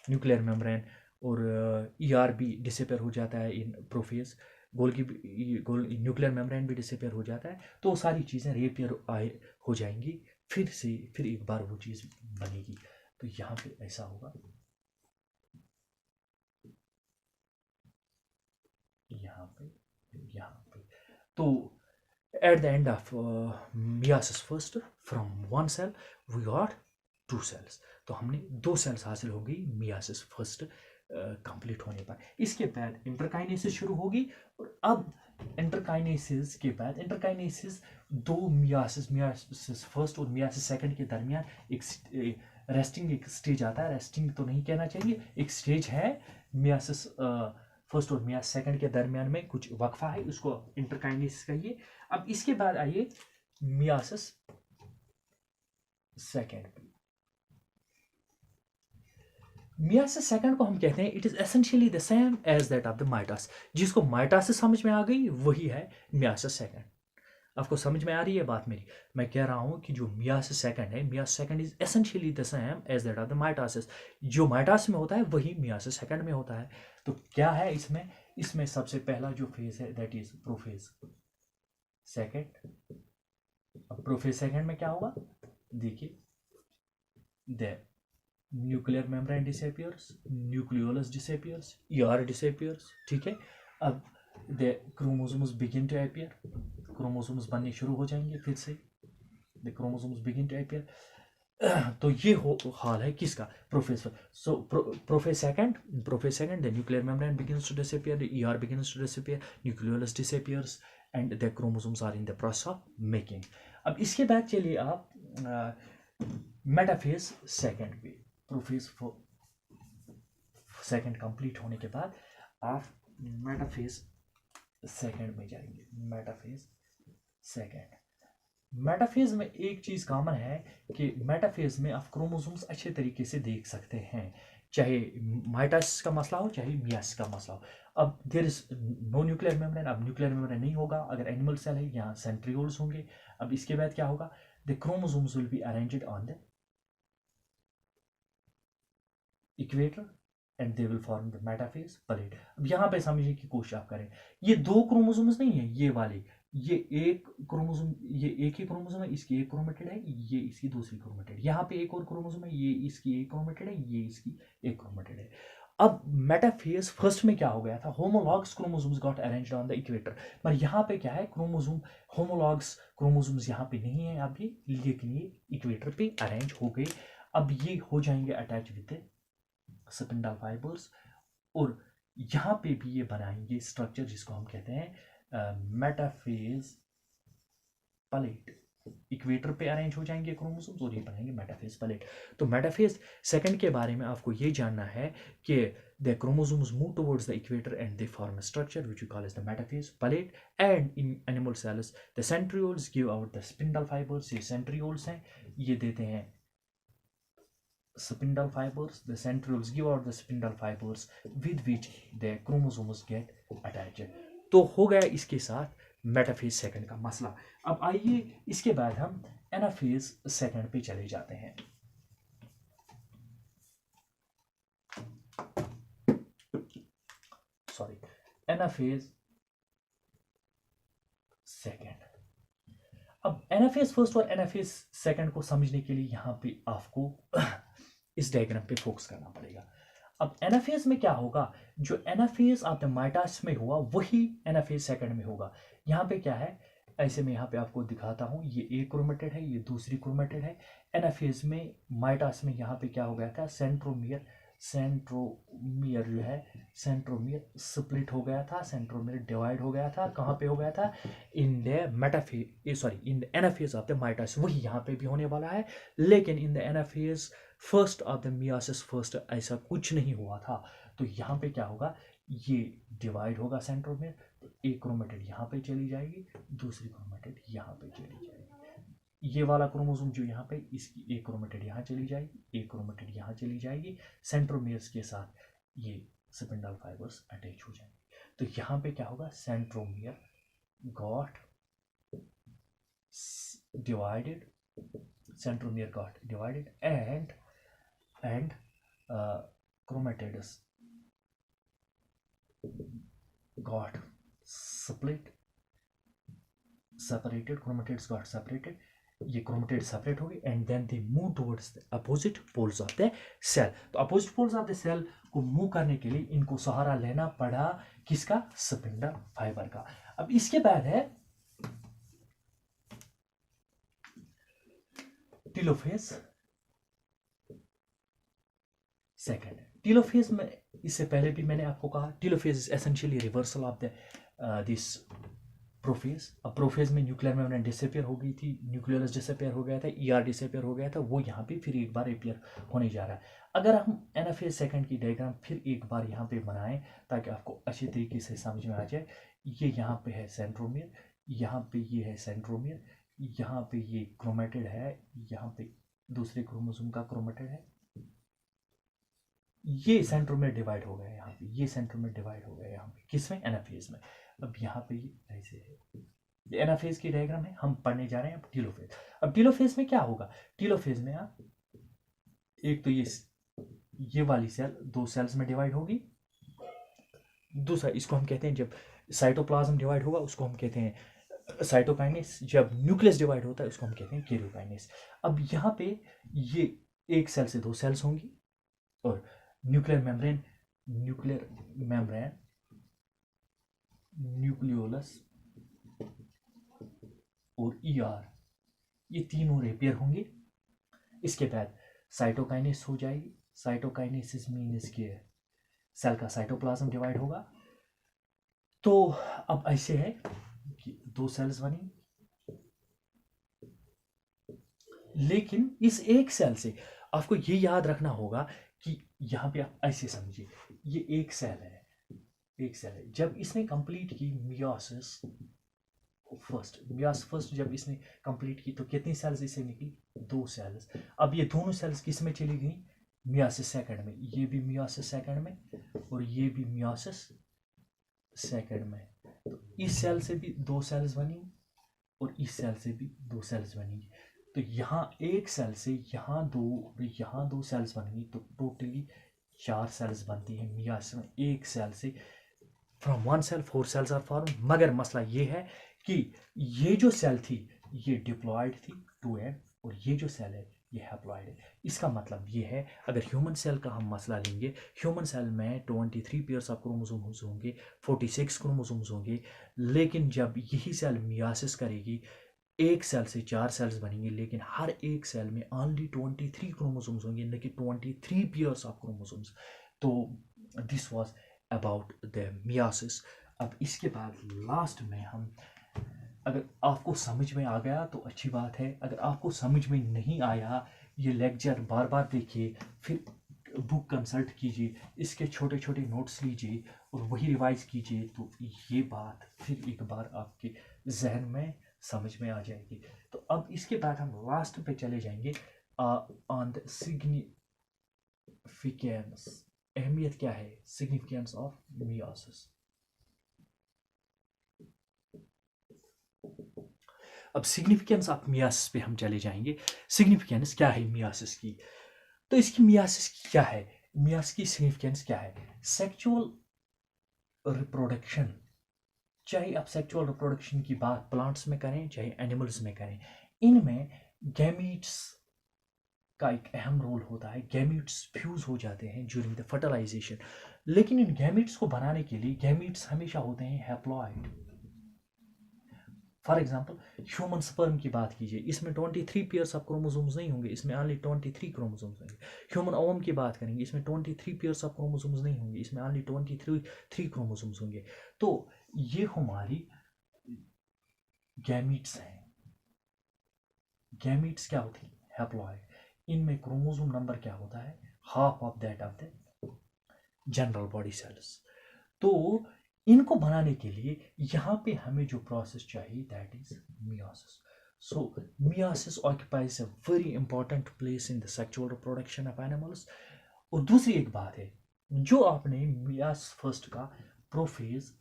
न्यूक्लियर मेम्ब्रेन और ER भी डिसअपियर हो जाता है इन प्रोफेज, न्यूक्लियर मेम्ब्रेन भी डिसअपियर हो जाता है। तो सारी चीज़ें रेपियर हो जाएंगी, फिर एक बार वो चीज़ बनेगी। तो यहाँ पे ऐसा होगा, यहाँ पे। तो at the end of meiosis first from one cell we got two cells. तो हमने दो सेल्स हासिल हो गई मियासिस फर्स्ट कंप्लीट होने पर। इसके बाद इंटरकाइनेसिस शुरू होगी और अब इंटरकाइनेसिस के बाद, इंटरकाइनेसिस दो मियासिस फर्स्ट और मियासिस सेकंड के दरमियान एक रेस्टिंग एक स्टेज आता है। रेस्टिंग तो नहीं कहना चाहिए, एक स्टेज है मियासिस फर्स्ट और मियासिस सेकंड के दरमियान में कुछ वक्फा है, उसको इंटरकाइनेसिस कहिए। अब इसके बाद आइए मियासिस सेकंड। मियासिस सेकंड को हम कहते हैं it is essentially the same as that of the mitosis. जिसको माइटास समझ में आ गई वही है मियासिस सेकंड। आपको समझ में आ रही है बात मेरी? मैं कह रहा हूं कि जो मियासिस सेकंड है, meiosis second is essentially the same as that of the mitosis. जो माइटास में होता है वही मियासिस सेकंड में होता है। तो क्या है इसमें सबसे पहला जो फेज है दैट इज प्रोफेज सेकंड। अब प्रोफेज सेकंड में क्या होगा, देखिए nuclear membrane disappears, nucleolus disappears, ER disappears, ठीक है। अब the chromosomes begin to appear, chromosomes बनने शुरू हो जाएंगे फिर से, the chromosomes begin to appear. तो ये हाल है किसका, prophase. So prophase second the nuclear membrane begins to disappear, the ER begins to disappear, nucleolus disappears and the chromosomes are in the process of making. अब इसके बाद चलिए आप मेटाफेज सेकंड पे, प्रोफेस सेकंड कंप्लीट होने के बाद आप मेटाफेज सेकंड में जाएंगे। मेटाफेज सेकंड, मेटाफेज में एक चीज कॉमन है कि मेटाफेज में आप क्रोमोसोम्स अच्छे तरीके से देख सकते हैं, चाहे माइटोसिस का मसला हो चाहे मियासिस का मसला हो। अब there is no nuclear membrane, अब न्यूक्लियर मेम्ब्रेन नहीं होगा, अगर एनिमल सेल है यहाँ सेंट्रियोल्स होंगे। अब इसके बाद क्या होगा, the chromosomes will be arranged on the equator and they will form the metaphase plate. अब यहाँ पे समझने की कोशिश आप करें, ये दो क्रोमोसोम्स नहीं है, ये वाले, ये एक क्रोमोसोम, ये एक ही क्रोमोसोम है, इसकी एक क्रोमेटिड है, ये इसकी दूसरी क्रोमेटिड, यहाँ पे एक और क्रोमोसोम है, ये इसकी एक क्रोमेटिड है, ये इसकी एक क्रोमेटिड है। अब मेटाफेज फर्स्ट में क्या हो गया था, homologs chromosomes got arranged on the equator, पर यहाँ पे क्या है, क्रोमोसोम होमोलॉग्स क्रोमोसोम्स यहाँ पे नहीं है अभी, लेकिन ये इक्वेटर पे अरेंज हो गए। अब ये हो जाएंगे अटैच विद स्पिंडल फाइबर्स, और यहाँ पे भी ये बनाएंगे स्ट्रक्चर जिसको हम कहते हैं मेटाफेज प्लेट। इक्वेटर पे अरेंज हो जाएंगे क्रोमोसोम्स और ये बनाएंगे मेटाफेज प्लेट। तो मेटाफेज सेकंड के बारे में आपको ये जानना है कि the chromosomes move towards the equator and they form a structure which we call as the metaphase plate, and in animal cells the centrioles give out the spindle fibers। ये centrioles हैं, ये देते हैं spindle fibers, the centrioles give out the spindle fibers with which the chromosomes get attached। तो हो गया इसके साथ मेटाफेज सेकंड का मसला। अब आइए इसके बाद हम एनाफेज सेकंड पे चले जाते हैं। Sorry, anaphase second. अब एनाफेज फर्स्ट और एनाफेज सेकंड को समझने के लिए यहाँ पे आपको इस डायग्राम पे फोकस करना पड़ेगा। अब एनाफेज में क्या होगा, जो एनाफेज आपने माइटोसिस में हुआ वही एनाफेज सेकंड में होगा। यहाँ पे क्या है, ऐसे में यहाँ पे आपको दिखाता हूँ, ये एक क्रोमेटिड है, ये दूसरी क्रोमेटिड है। एनाफेज में माइटोसिस में यहाँ पे क्या हो गया था, सेंट्रोमियर जो है सेंट्रोमियर स्प्लिट हो गया था, सेंट्रोमियर डिवाइड हो गया था। कहाँ पे हो गया था, in the metaphase, sorry in the anaphase of the mitosis, वही यहाँ पे भी होने वाला है। लेकिन इन the anaphase first of the myiasis first ऐसा कुछ नहीं हुआ था। तो यहाँ पे क्या होगा, ये डिवाइड होगा सेंट्रोमियर, तो एक क्रोमेटिड यहाँ पे चली जाएगी, दूसरी क्रोमेटिड यहाँ पे चली जाएगी। ये वाला क्रोमोसोम जो यहाँ पे, इसकी एक क्रोमेटिड यहाँ चली जाएगी, एक क्रोमेटिड यहाँ चली जाएगी, सेंट्रोमियर्स के साथ ये स्पिंडल फाइबर्स अटैच हो जाएंगे। तो यहाँ पे क्या होगा, centromere got divided, centromere got divided and chromatids got split, separated, chromatids got separated, ये क्रोमेटिड सेपरेट हो गए and then they move towards the opposite poles of the cell. तो opposite poles of the cell को move करने के लिए इनको सहारा लेना पड़ा किसका, स्पिंडल फाइबर का। अब इसके बाद है टीलोफेज सेकंड। टीलोफेज में इससे पहले भी मैंने आपको कहा, telophase is essentially reversal of the this prophase. अब प्रोफेज में न्यूक्लियर मेम्ब्रेन डिसअपियर हो गई थी, न्यूक्लियोलस डिसअपियर हो गया था, ईआर डिसअपियर हो गया था, वो यहाँ पे फिर एक बार अपीयर होने जा रहा है। अगर हम एनाफेज सेकंड की डायग्राम फिर एक बार यहाँ पे बनाएं ताकि आपको अच्छे तरीके से समझ में आ जाए, ये यहाँ पे है सेंट्रोमियर, यहाँ पे ये है सेंट्रोमियर, यहाँ पे ये क्रोमेटिड है, यहाँ पे दूसरे क्रोमोसोम का क्रोमेटिड है, ये सेंट्रोमियर डिवाइड हो गया यहाँ पे, ये सेंट्रोमियर डिवाइड हो गया यहाँ पे, किसमें, एनाफेज में। अब यहाँ पे ये ऐसे है, ये एनाफेज की डायग्राम है, हम पढ़ने जा रहे हैं अब टीलोफेज। अब टीलोफेज में क्या होगा, टीलोफेज में आप एक तो ये वाली सेल दो सेल्स में डिवाइड होगी, दूसरा इसको हम कहते हैं जब साइटोप्लाज्म डिवाइड होगा उसको हम कहते हैं साइटोकाइनेस, जब न्यूक्लियस डिवाइड होता है उसको हम कहते हैं कैरियोकाइनेस। अब यहाँ पे ये एक सेल से दो सेल्स होंगी, और न्यूक्लियर मेम्ब्रेन, न्यूक्लियोलस और ईआर, ये तीनों रिपेयर होंगे। इसके बाद साइटोकाइनेस हो जाएगी। साइटोकाइनेसिस मीन्स कि सेल का साइटोप्लाज्म डिवाइड होगा। तो अब ऐसे है कि 2 सेल्स बनी, लेकिन इस एक सेल से आपको ये याद रखना होगा कि यहाँ पे आप ऐसे समझिए, ये एक सेल है, जब इसने कंप्लीट की मियोसिस फर्स्ट, जब इसने कंप्लीट की तो कितनी सेल्स इसे निकली? 2 सेल्स। अब ये दोनों सेल्स किस में चली गई? मियोसिस सेकंड में। ये भी मियोसिस सेकंड में और ये भी मियोसिस सेकंड में। तो इस सेल से भी 2 सेल्स बनी और इस सेल से भी 2 सेल्स बनेंगी। तो यहाँ एक सेल से यहाँ 2 और यहाँ 2 सेल्स बनेंगी, तो टोटली 4 सेल्स बनती हैं मियोसिस में। एक सेल से from 1 cell 4 cells are form. मगर मसला ये है कि ये जो सेल थी ये डिप्लॉयड थी 2n, और ये जो सेल है ये हैप्लॉयड है। इसका मतलब ये है, अगर ह्यूमन सेल का हम मसला लेंगे, ह्यूमन सेल में 23 पेयर्स ऑफ क्रोमोसोम्स होंगे, 46 क्रोमोसोम्स होंगे। लेकिन जब यही सेल मियोसिस करेगी, एक सेल से 4 सेल्स बनेंगे, लेकिन हर एक सेल में ओनली 23 क्रोमोसोम्स होंगे, न कि 23 पेयर्स ऑफ क्रोमोसोम्स। तो this was about the meiosis. अब इसके बाद लास्ट में हम, अगर आपको समझ में आ गया तो अच्छी बात है, अगर आपको समझ में नहीं आया, ये लेक्चर बार बार देखिए, फिर बुक कंसल्ट कीजिए, इसके छोटे छोटे नोट्स लीजिए और वही रिवाइज कीजिए, तो ये बात फिर एक बार आपके जहन में समझ में आ जाएगी। तो अब इसके बाद हम लास्ट पे चले जाएंगे ऑन द सिग्निफिकेंस। अहमियत क्या है सिग्निफिकेंस ऑफ मियोसिस। अब सिग्निफिकेंस ऑफ मियोसिस पे हम चले जाएंगे। सिग्निफिकेंस क्या है मियोसिस की? तो इसकी मियोसिस की क्या है, मियोसिस की सिग्निफिकेंस क्या है? सेक्सुअल रिप्रोडक्शन, चाहे आप सेक्सुअल रिप्रोडक्शन की बात प्लांट्स में करें चाहे एनिमल्स में करें, इनमें गैमीट्स का एक अहम रोल होता है। गैमीट्स फ्यूज हो जाते हैं ड्यूरिंग द फर्टिलाइजेशन, लेकिन इन गैमीट्स को बनाने के लिए गैमीट्स हमेशा होते हैं haploid. For example human sperm की बात कीजिए, इसमें 23 पेयर्स ऑफ क्रोमोसोम्स नहीं होंगे, इसमें ओनली 23 क्रोमोसोम्स होंगे। ह्यूमन ओवम की बात करेंगे, इसमें 23 पेयर्स ऑफ क्रोमोसोम्स नहीं होंगे, इसमें ओनली 23 क्रोमोसोम्स होंगे। तो ये हमारी गैमीट्स हैं। गैमीट्स क्या होती है? हैप्लॉइड। इनमें क्रोमोसोम नंबर क्या होता है? Half of that of the general body sales. तो इनको बनाने के लिए यहाँ पे हमें जो प्रोसेस चाहिए that is meiosis. So meiosis occupies a very important place in the sexual reproduction of animals. और दूसरी एक बात है, जो आपने मियोसिस फर्स्ट का प्रोफेज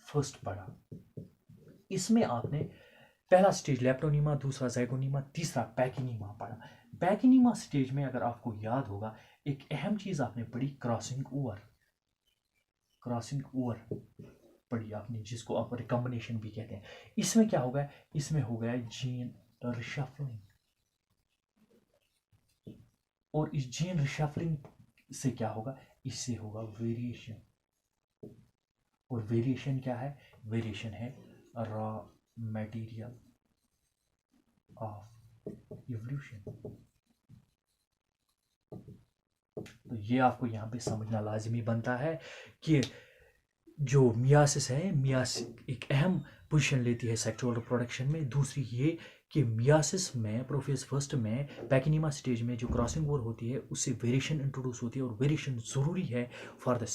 फर्स्ट पढ़ा, इसमें आपने पहला स्टेज लेप्टोनीमा, दूसरा ज़ाइगोनीमा, तीसरा पैकिनीमा पढ़ा। पैकिनीमा स्टेज में अगर आपको याद होगा, एक अहम चीज़ आपने पढ़ी क्रॉसिंग ओवर पढ़ी आपने, जिसको आप रिकॉम्बिनेशन भी कहते हैं। इसमें क्या होगा? इसमें हो गया जीन रिशफलिंग, और इस जीन रिशफलिंग से क्या होगा? इससे होगा वेरिएशन। और वेरिएशन क्या है? वेरिएशन है रॉ मटेरियल ऑफ इवोल्यूशन। तो ये आपको यहाँ पे समझना लाजिमी बनता है कि जो मियोसिस है, मियोसिस एक अहम पोजीशन लेती है सेक्सुअल रिप्रोडक्शन में। दूसरी ये कि मियोसिस में प्रोफेज फर्स्ट में पैकिनीमा स्टेज में जो क्रॉसिंग ओवर होती है, उससे वेरिएशन इंट्रोड्यूस होती है, और वेरिएशन ज़रूरी है फॉर द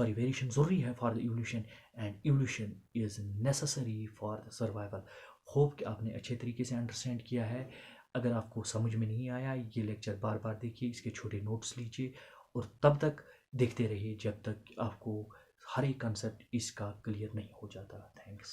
वेरिएशन ज़रूरी है for the evolution, and evolution is necessary for the survival. Hope कि आपने अच्छे तरीके से अंडरस्टैंड किया है। अगर आपको समझ में नहीं आया, ये लेक्चर बार बार देखिए, इसके छोटे नोट्स लीजिए, और तब तक देखते रहिए जब तक आपको हर एक कंसेप्ट इसका क्लियर नहीं हो जाता। थैंक्स।